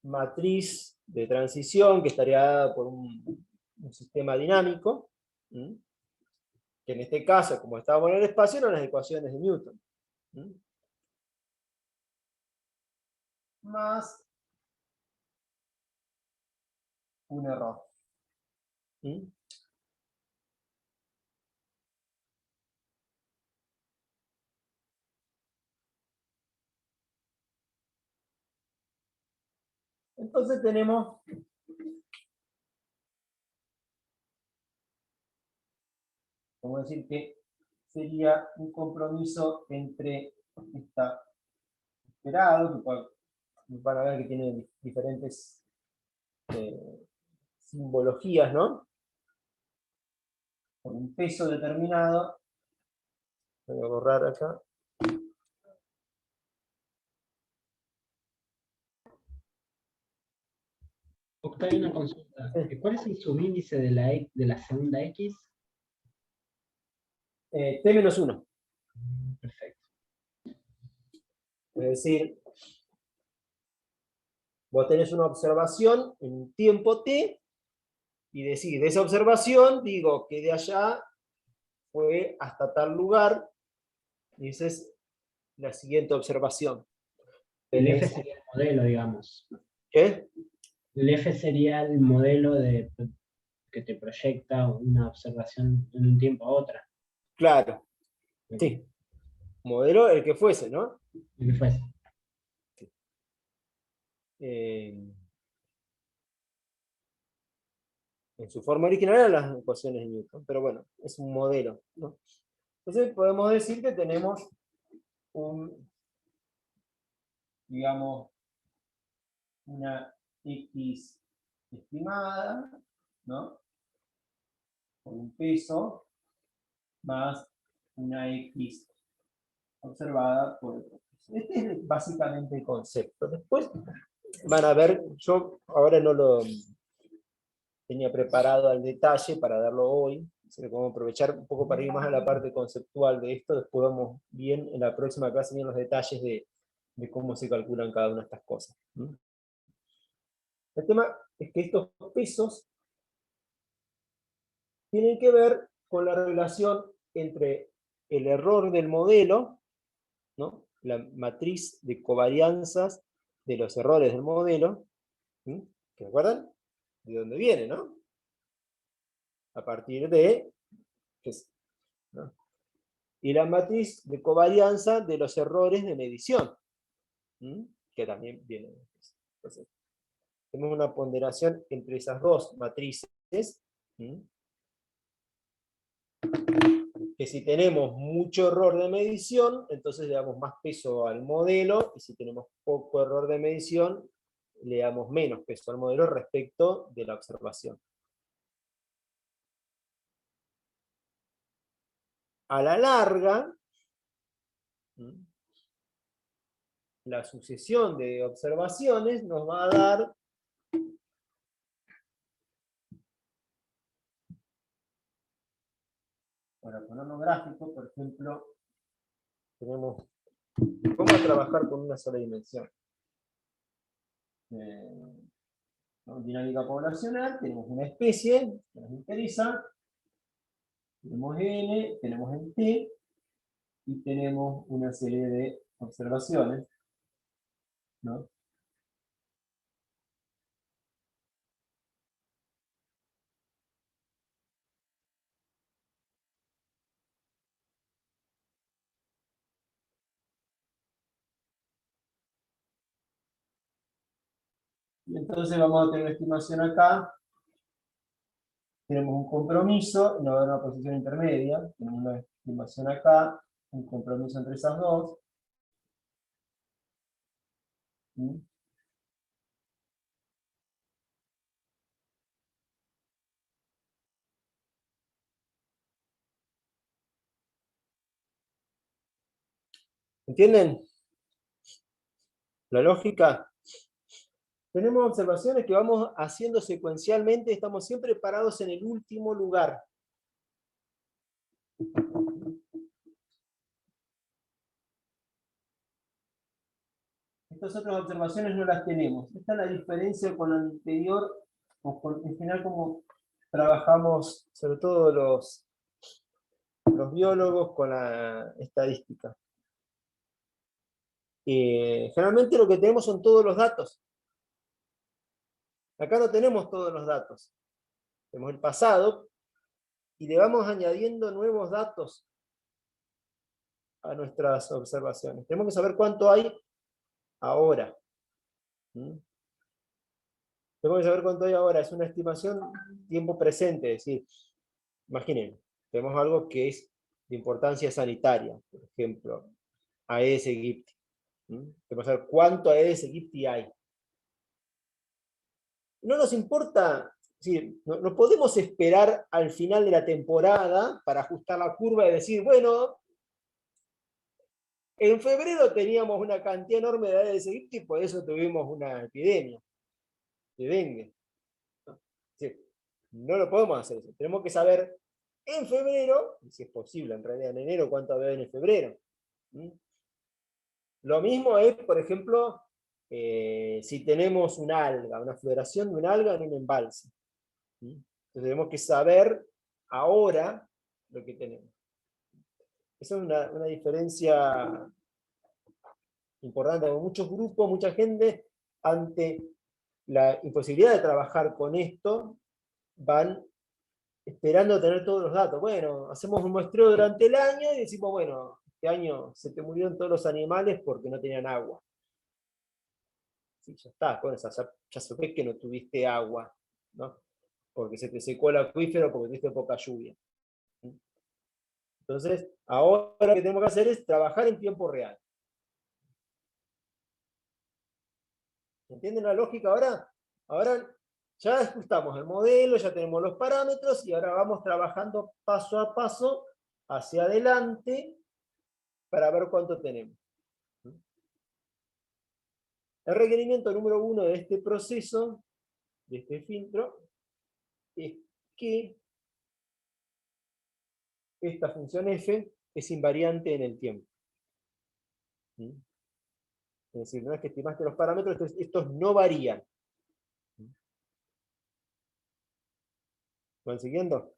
[SPEAKER 1] matriz de transición que estaría dada por un sistema dinámico, ¿m? Que en este caso, como estábamos en el espacio, eran las ecuaciones de Newton. ¿M? Más un error. ¿M? Entonces tenemos como decir que sería un compromiso entre esta esperado, que van a ver que tiene diferentes simbologías, ¿no? Por un peso determinado. Voy a borrar acá.
[SPEAKER 2] Octavio, una consulta. ¿Cuál es el subíndice de la segunda X?
[SPEAKER 1] T-1.
[SPEAKER 2] Perfecto.
[SPEAKER 1] Es decir, vos tenés una observación en un tiempo t, y decís, de esa observación, digo que de allá fue hasta tal lugar, y esa es la siguiente observación.
[SPEAKER 2] El F
[SPEAKER 1] Tenés,
[SPEAKER 2] sería el modelo, digamos.
[SPEAKER 1] ¿qué?
[SPEAKER 2] El F sería el modelo que te proyecta una observación en un tiempo a otra.
[SPEAKER 1] Claro, sí. Modelo el que fuese, ¿no?
[SPEAKER 2] El que fuese.
[SPEAKER 1] En su forma original eran las ecuaciones de Newton, pero bueno, es un modelo, ¿no? Entonces podemos decir que tenemos digamos, una X estimada, ¿no? Por un peso, más una X observada por otro peso. Este es básicamente el concepto. Después van a ver, yo ahora no lo tenía preparado al detalle para darlo hoy, así que podemos aprovechar un poco para ir más a la parte conceptual de esto, después vamos bien en la próxima clase, bien los detalles de cómo se calculan cada una de estas cosas. El tema es que estos pesos tienen que ver con la relación entre el error del modelo, ¿no? La matriz de covarianzas de los errores del modelo, ¿sí? ¿Que recuerdan? ¿De dónde viene, no? A partir de, ¿no? Y la matriz de covarianza de los errores de medición, ¿sí? Que también viene. Entonces, tenemos una ponderación entre esas dos matrices, ¿sí? Que si tenemos mucho error de medición, entonces le damos más peso al modelo, y si tenemos poco error de medición, le damos menos peso al modelo respecto de la observación. A la larga, la sucesión de observaciones nos va a dar para ponerlo gráfico, por ejemplo, vamos a trabajar con una sola dimensión. Dinámica poblacional, tenemos una especie que nos interesa, tenemos N, tenemos el T, y tenemos una serie de observaciones, ¿no? Y entonces vamos a tener una estimación acá tenemos un compromiso, y no va a haber una posición intermedia, tenemos una estimación acá, un compromiso entre esas dos. ¿Mm? ¿Entienden la lógica? Tenemos observaciones que vamos haciendo secuencialmente, estamos siempre parados en el último lugar. Estas otras observaciones no las tenemos. Esta es la diferencia con la anterior, o con, en general, como trabajamos, sobre todo los biólogos, con la estadística. Generalmente lo que tenemos son todos los datos. Acá no tenemos todos los datos. Tenemos el pasado y le vamos añadiendo nuevos datos a nuestras observaciones. Tenemos que saber cuánto hay ahora. ¿Mm? Tenemos que saber cuánto hay ahora. Es una estimación tiempo presente. Es decir, imaginen, tenemos algo que es de importancia sanitaria. Por ejemplo, Aedes aegypti. Tenemos que saber cuánto Aedes aegypti hay. No nos importa, sí, no podemos esperar al final de la temporada para ajustar la curva y decir, bueno, en febrero teníamos una cantidad enorme de Aedes aegypti y por eso tuvimos una epidemia de dengue. Sí, no lo podemos hacer eso. Tenemos que saber en febrero, y si es posible en realidad en enero, cuánto va a haber en febrero. Lo mismo es, por ejemplo, si tenemos una alga, una floración de una alga en un embalse. Entonces tenemos que saber ahora lo que tenemos. Esa es una diferencia importante. Con muchos grupos, mucha gente, ante la imposibilidad de trabajar con esto, van esperando tener todos los datos. Bueno, hacemos un muestreo durante el año y decimos, bueno, este año se te murieron todos los animales porque no tenían agua. Sí, ya está, con esa, ya sabés que no tuviste agua, ¿no? Porque se te secó el acuífero, porque tuviste poca lluvia. Entonces, ahora lo que tenemos que hacer es trabajar en tiempo real. ¿Entienden la lógica ahora? Ahora ya ajustamos el modelo, ya tenemos los parámetros y ahora vamos trabajando paso a paso hacia adelante para ver cuánto tenemos. El requerimiento número 1 de este proceso, de este filtro, es que esta función f es invariante en el tiempo. Es decir, una vez que estimaste los parámetros, estos no varían. ¿Van siguiendo?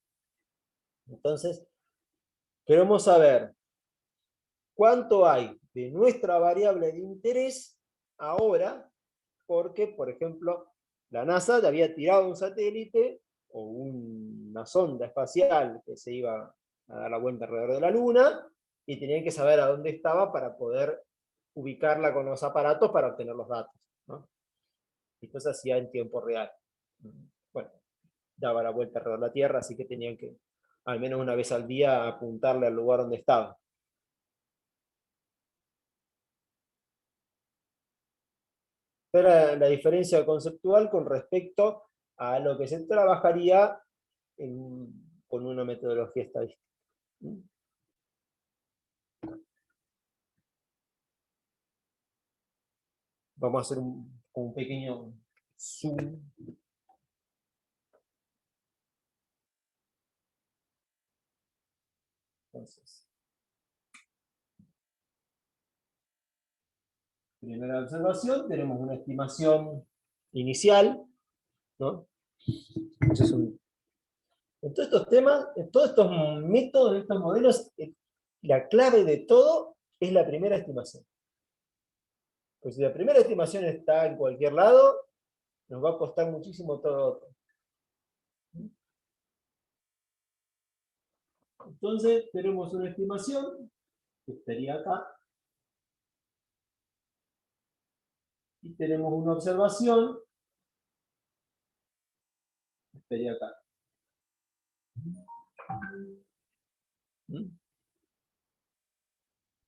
[SPEAKER 1] Entonces, queremos saber cuánto hay de nuestra variable de interés ahora, porque, por ejemplo, la NASA le había tirado un satélite o una sonda espacial que se iba a dar la vuelta alrededor de la Luna, y tenían que saber a dónde estaba para poder ubicarla con los aparatos para obtener los datos, ¿no? Y esto se hacía en tiempo real. Bueno, daba la vuelta alrededor de la Tierra, así que tenían que, al menos una vez al día, apuntarle al lugar donde estaba. Era la diferencia conceptual con respecto a lo que se trabajaría con una metodología estadística. Vamos a hacer un pequeño zoom. Entonces, primera observación, tenemos una estimación inicial, ¿no? Entonces, en todos estos temas, en todos estos métodos, estos modelos, la clave de todo es la primera estimación. Pues si la primera estimación está en cualquier lado, nos va a costar muchísimo todo otro. Entonces, tenemos una estimación, que estaría acá, y tenemos una observación, que estaría acá. ¿Mm?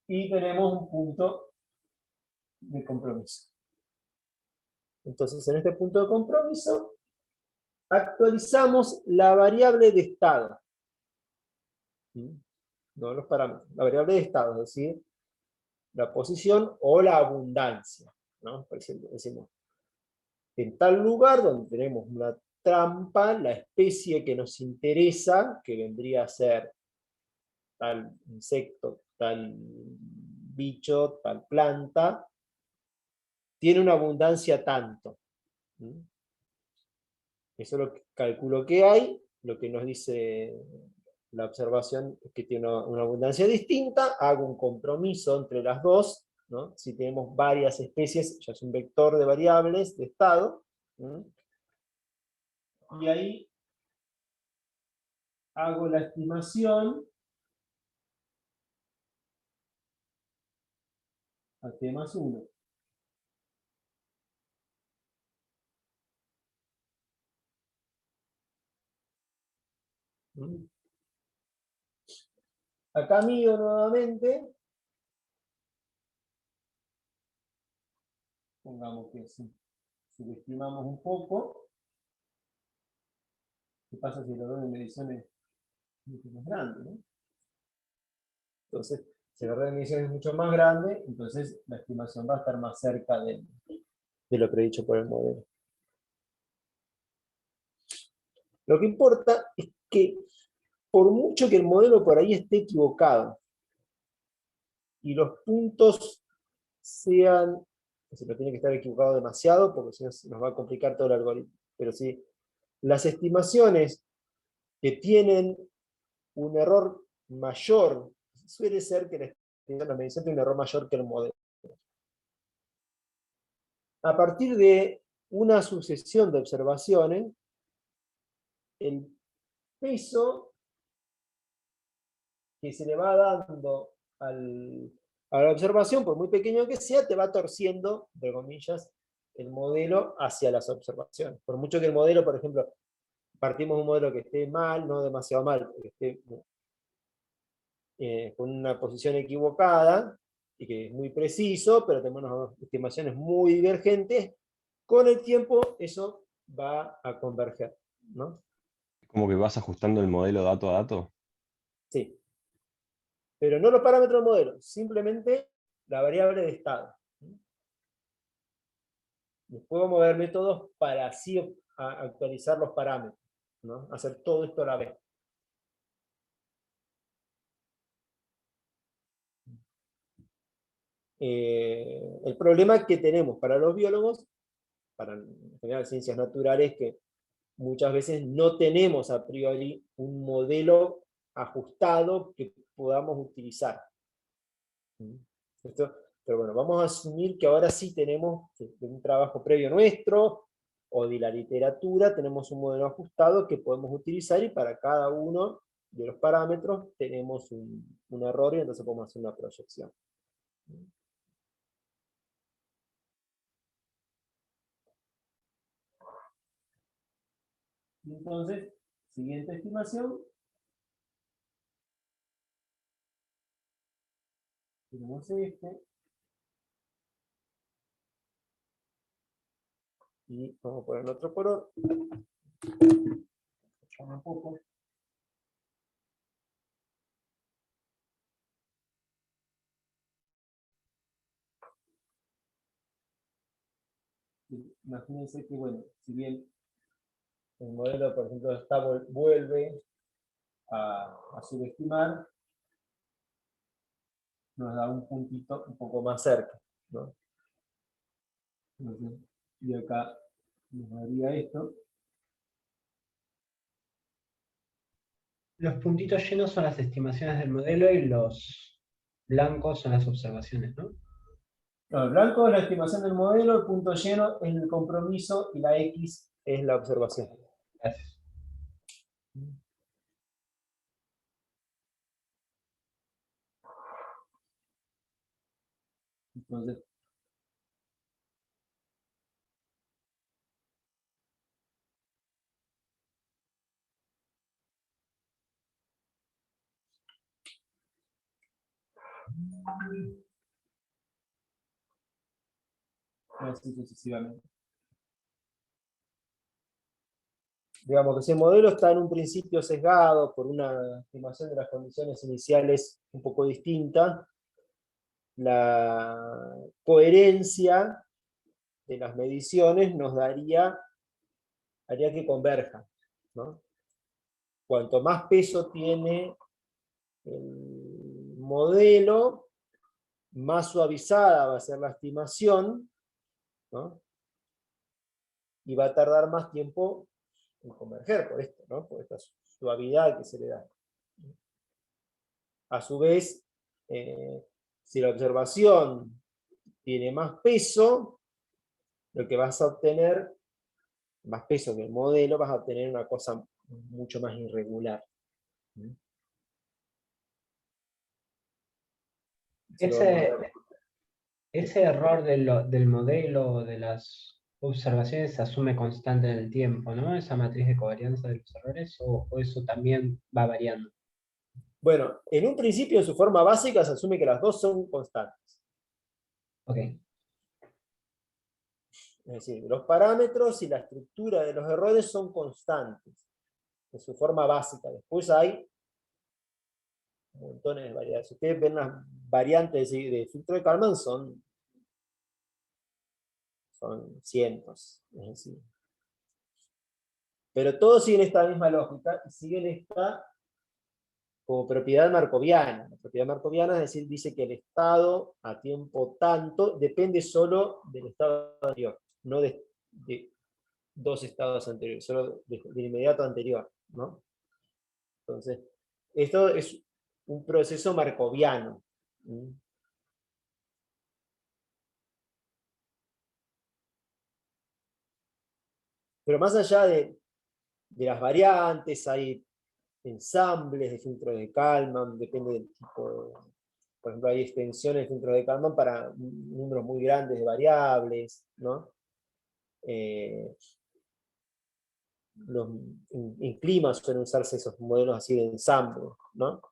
[SPEAKER 1] Y tenemos un punto de compromiso. Entonces, en este punto de compromiso, actualizamos la variable de estado. ¿Mm? No los parámetros. La variable de estado, es decir, la posición o la abundancia, ¿no? Por ejemplo, decimos, en tal lugar donde tenemos una trampa, la especie que nos interesa, que vendría a ser tal insecto, tal bicho, tal planta, tiene una abundancia tanto. ¿Mm? Eso es lo que calculo que hay, lo que nos dice la observación es que tiene una abundancia distinta, hago un compromiso entre las dos, ¿no? Si tenemos varias especies, ya es un vector de variables de estado, ¿no? Y ahí hago la estimación a t más 1. Acá mido nuevamente, pongamos que subestimamos un poco. ¿Qué pasa si el error de medición es mucho más grande, ¿no? Entonces, si el error de medición es mucho más grande, entonces la estimación va a estar más cerca de lo predicho por el modelo. Lo que importa es que, por mucho que el modelo por ahí esté equivocado, y los puntos sean, se no tiene que estar equivocado demasiado, porque si no nos va a complicar todo el algoritmo, pero si las estimaciones que tienen un error mayor, suele ser que la medición tiene un error mayor que el modelo. A partir de una sucesión de observaciones, el peso que se le va dando a la observación, por muy pequeño que sea, te va torciendo, entre comillas, el modelo hacia las observaciones. Por mucho que el modelo, por ejemplo, partimos de un modelo que esté mal, no demasiado mal, que esté con una posición equivocada, y que es muy preciso, pero tenemos unas estimaciones muy divergentes, con el tiempo eso va a converger, ¿no?
[SPEAKER 4] Como que vas ajustando el modelo dato a dato.
[SPEAKER 1] Sí. Pero no los parámetros del modelo, simplemente la variable de estado. Después vamos a ver métodos para así actualizar los parámetros, ¿no? Hacer todo esto a la vez. El problema que tenemos para los biólogos, para en general ciencias naturales, que muchas veces no tenemos a priori un modelo ajustado que podamos utilizar. ¿Esto? Pero bueno, vamos a asumir que ahora sí tenemos, de un trabajo previo nuestro, o de la literatura, tenemos un modelo ajustado que podemos utilizar, y para cada uno de los parámetros tenemos un error, y entonces podemos hacer una proyección. Y entonces, siguiente estimación. Tenemos este. Y vamos a poner otro color. Un poco. Imagínense que, bueno, si bien el modelo, por ejemplo, vuelve a subestimar, nos da un puntito un poco más cerca, ¿no? Entonces, y acá nos daría esto.
[SPEAKER 2] Los puntitos llenos son las estimaciones del modelo y los blancos son las observaciones, ¿no?
[SPEAKER 1] No, el blanco es la estimación del modelo, el punto lleno es el compromiso, y la X es la observación.
[SPEAKER 2] Gracias.
[SPEAKER 1] Entonces, Así sucesivamente. Digamos que si el modelo está en un principio sesgado por una estimación de las condiciones iniciales un poco distinta, la coherencia de las mediciones nos haría que converjan, ¿no? Cuanto más peso tiene el modelo, más suavizada va a ser la estimación, ¿no? Y va a tardar más tiempo en converger por esto, ¿no? Por esta suavidad que se le da. A su vez, si la observación tiene más peso, lo que vas a obtener, más peso que el modelo, vas a obtener una cosa mucho más irregular. Eso lo vamos a ver.
[SPEAKER 2] Ese error del modelo o de las observaciones se asume constante en el tiempo, ¿no? Esa matriz de covarianza de los errores, o eso también va variando.
[SPEAKER 1] Bueno, en un principio, en su forma básica, se asume que las dos son constantes.
[SPEAKER 2] Ok.
[SPEAKER 1] Es decir, los parámetros y la estructura de los errores son constantes, en su forma básica. Después hay montones de variedades. Si ustedes ven las variantes de filtro de Kalman, son cientos. Es decir. Pero todos siguen esta misma lógica y siguen esta como propiedad markoviana. La propiedad markoviana, es decir, dice que el estado a tiempo tanto depende solo del estado anterior, no de dos estados anteriores, solo del inmediato anterior, ¿no? Entonces, esto es un proceso markoviano. Pero más allá de las variantes, hay ensambles de filtros de Kalman, depende del tipo. Por ejemplo, hay extensiones de filtros de Kalman para números muy grandes de variables, ¿no? En clima suelen usarse esos modelos así de ensamble, ¿no?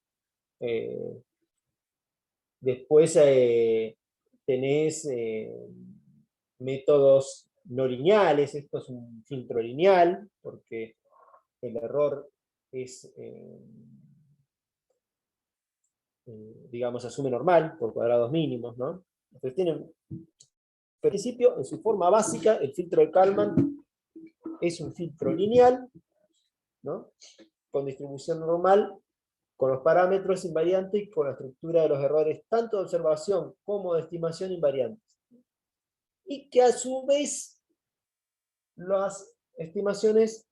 [SPEAKER 1] Después tenés métodos no lineales. Esto es un filtro lineal, porque el error es, digamos, asume normal, por cuadrados mínimos, ¿no? Entonces tienen, en principio, en su forma básica, el filtro de Kalman es un filtro lineal, ¿no? Con distribución normal, con los parámetros invariantes y con la estructura de los errores, tanto de observación como de estimación invariantes. Y que a su vez las estimaciones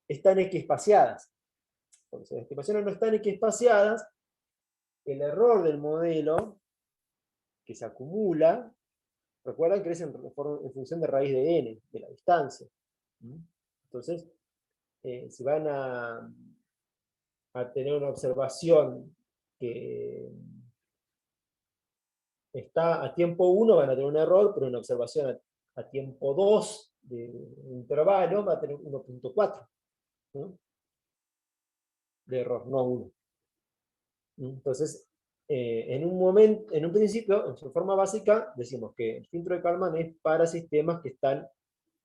[SPEAKER 1] están equiespaciadas. Porque si las estimaciones no están equiespaciadas, el error del modelo que se acumula, recuerdan que es en función de raíz de n, de la distancia. Entonces, si van a tener una observación que está a tiempo 1, van a tener un error, pero una observación a tiempo 2 de un intervalo va a tener 1.4, ¿no? De error, no 1. Entonces, en un principio, en su forma básica, decimos que el filtro de Kalman es para sistemas que están,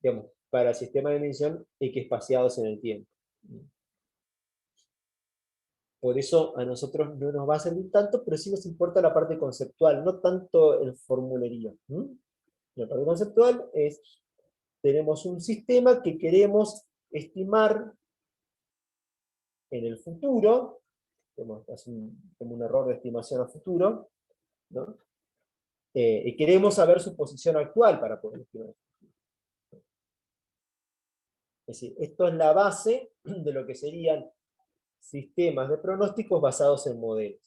[SPEAKER 1] digamos, para sistemas de medición equiespaciados en el tiempo. Por eso a nosotros no nos va a servir tanto, pero sí nos importa la parte conceptual, no tanto el formulerío. La parte conceptual es, tenemos un sistema que queremos estimar en el futuro, es un error de estimación a futuro, ¿no? Y queremos saber su posición actual para poder estimar. Es decir, esto es la base de lo que serían sistemas de pronósticos basados en modelos.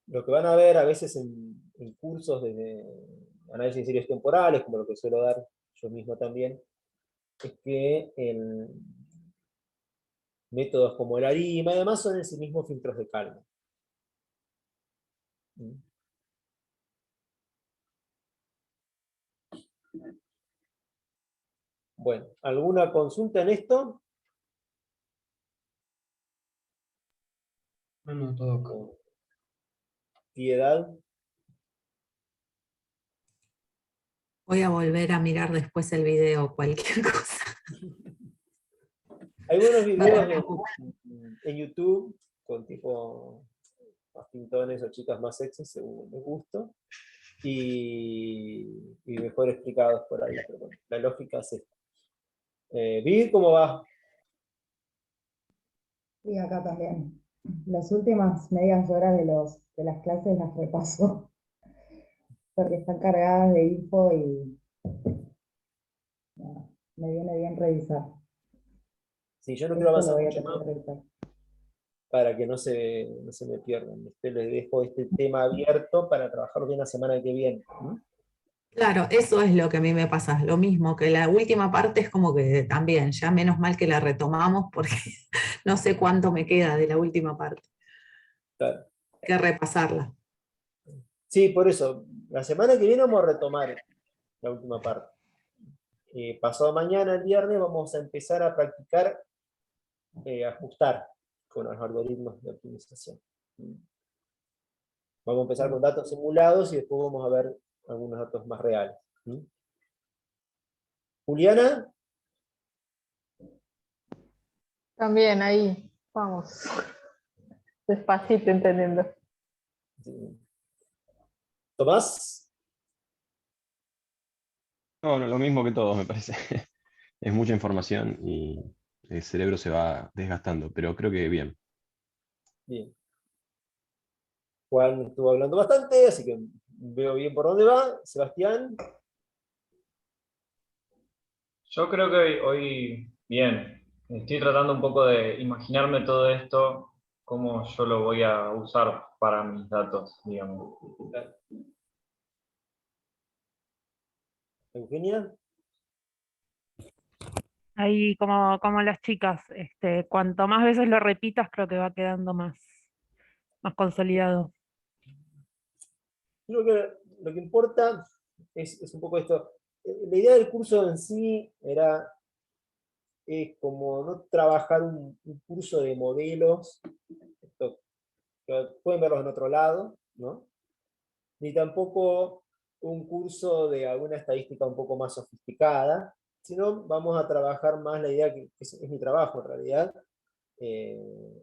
[SPEAKER 1] Lo que van a ver a veces en cursos de análisis de series temporales, como lo que suelo dar yo mismo también, es que métodos como el ARIMA y demás son en sí mismos filtros de Kalman. Bueno, ¿alguna consulta en esto?
[SPEAKER 2] No, todo acá.
[SPEAKER 1] Piedad.
[SPEAKER 5] Voy a volver a mirar después el video, cualquier cosa.
[SPEAKER 1] Hay buenos
[SPEAKER 5] Me
[SPEAKER 1] videos
[SPEAKER 5] preocupa.
[SPEAKER 1] en YouTube con tipo más pintones o chicas más sexys según mi gusto y mejor explicados por ahí. Pero bueno, la lógica es esta. Vid, ¿cómo va?
[SPEAKER 6] Sí, acá también. Las últimas medias horas de las clases las repaso, porque están cargadas de info y nada, me viene bien revisar.
[SPEAKER 1] Sí, yo no quiero
[SPEAKER 6] Esto lo
[SPEAKER 1] avanzar
[SPEAKER 6] voy a
[SPEAKER 1] mucho
[SPEAKER 6] tener
[SPEAKER 1] más
[SPEAKER 6] que revisar.
[SPEAKER 1] para que no se me pierdan. Les dejo este tema abierto para trabajar bien la semana que viene.
[SPEAKER 5] Claro, eso es lo que a mí me pasa, lo mismo, que la última parte es como que también, ya menos mal que la retomamos porque no sé cuánto me queda de la última parte,
[SPEAKER 1] Claro.
[SPEAKER 5] hay que repasarla.
[SPEAKER 1] Sí, por eso, la semana que viene vamos a retomar la última parte. Pasado mañana, el viernes, vamos a empezar a practicar ajustar con los algoritmos de optimización. Vamos a empezar con datos simulados y después vamos a ver algunos datos más reales. Juliana,
[SPEAKER 7] También ahí, vamos, despacito entendiendo.
[SPEAKER 1] Tomás,
[SPEAKER 4] No, no, lo mismo que todos, me parece. Es mucha información y el cerebro se va desgastando, pero creo que bien.
[SPEAKER 1] bien. Juan estuvo hablando bastante, así que veo bien por dónde va. Sebastián,
[SPEAKER 3] Yo creo que hoy bien. Estoy tratando un poco de imaginarme todo esto, cómo yo lo voy a usar para mis datos, digamos.
[SPEAKER 1] Eugenia,
[SPEAKER 8] Ahí como las chicas, cuanto más veces lo repitas, creo que va quedando más consolidado.
[SPEAKER 1] creo que lo que importa es un poco esto. La idea del curso en sí es como no trabajar un curso de modelos, esto, que pueden verlos en otro lado, ¿no? Ni tampoco un curso de alguna estadística un poco más sofisticada, sino vamos a trabajar más la idea que es mi trabajo en realidad,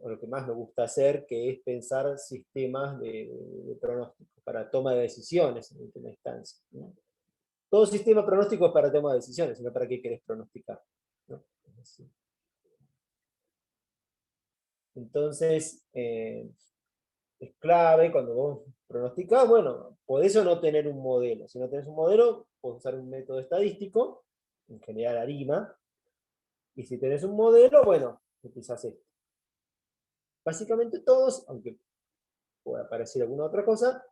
[SPEAKER 1] o lo que más me gusta hacer, que es pensar sistemas de pronóstico para toma de decisiones en última instancia, ¿no? Todo sistema pronóstico es para toma de decisiones, sino para qué querés pronosticar, ¿no? Entonces, es clave cuando vos pronosticás, bueno, podés o no tener un modelo. Si no tenés un modelo, podés usar un método estadístico, en general ARIMA, y si tenés un modelo, bueno, utilizás esto. Básicamente todos, aunque pueda parecer alguna otra cosa,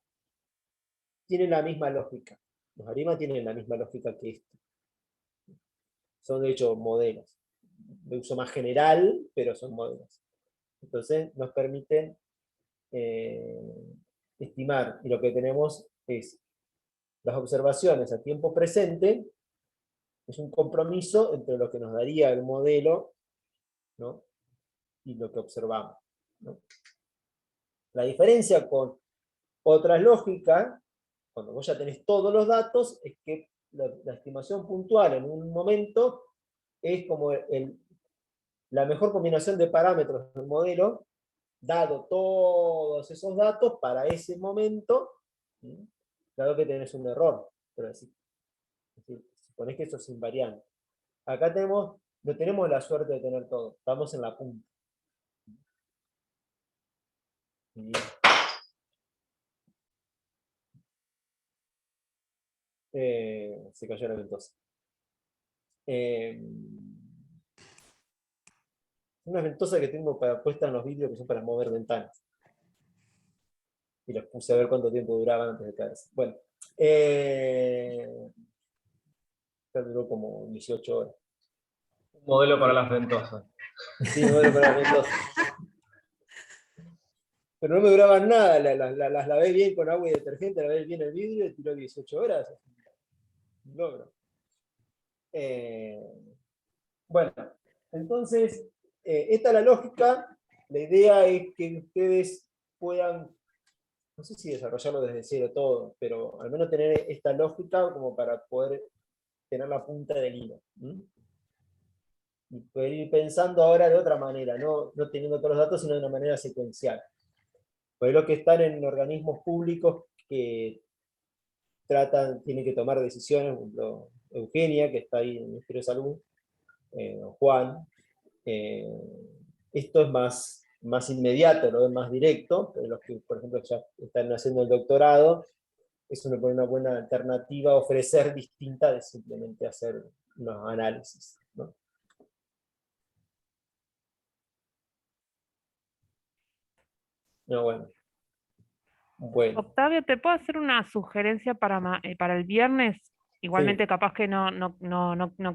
[SPEAKER 1] tienen la misma lógica. Los ARIMA tienen la misma lógica que esto. Son de hecho modelos. De uso más general, pero son modelos. Entonces nos permiten estimar, y lo que tenemos es las observaciones a tiempo presente, es un compromiso entre lo que nos daría el modelo, ¿no? Y lo que observamos, ¿no? La diferencia con otras lógicas, cuando vos ya tenés todos los datos, es que la estimación puntual en un momento es como la mejor combinación de parámetros del modelo, dado todos esos datos para ese momento, ¿sí? Dado que tenés un error, pero así, suponés que eso es invariante. Acá no tenemos la suerte de tener todo, estamos en la punta. Y, se cayó la ventosa. Una ventosa que tengo puesta en los vídeos que son para mover ventanas. Y los puse a ver cuánto tiempo duraban antes de caerse. Bueno, ya duró como 18 horas.
[SPEAKER 3] Un modelo para las ventosas.
[SPEAKER 1] Sí, modelo para las ventosas. Pero no me duraban nada, las lavé bien con agua y detergente, lavé bien el vidrio y tiró 18 horas. Un logro. Bueno, entonces, esta es la lógica. La idea es que ustedes puedan, no sé si desarrollarlo desde cero todo, pero al menos tener esta lógica como para poder tener la punta del hilo. Y poder ir pensando ahora de otra manera, no teniendo todos los datos, sino de una manera secuencial. Por lo que están en organismos públicos que tienen que tomar decisiones, por ejemplo, Eugenia, que está ahí en el Ministerio de Salud, Juan, esto es más inmediato, lo es más directo, pero los que, por ejemplo, ya están haciendo el doctorado, eso me pone una buena alternativa a ofrecer distinta de simplemente hacer unos análisis, ¿no? No, bueno. Bueno.
[SPEAKER 8] Octavio, ¿te puedo hacer una sugerencia para el viernes? Igualmente, capaz que no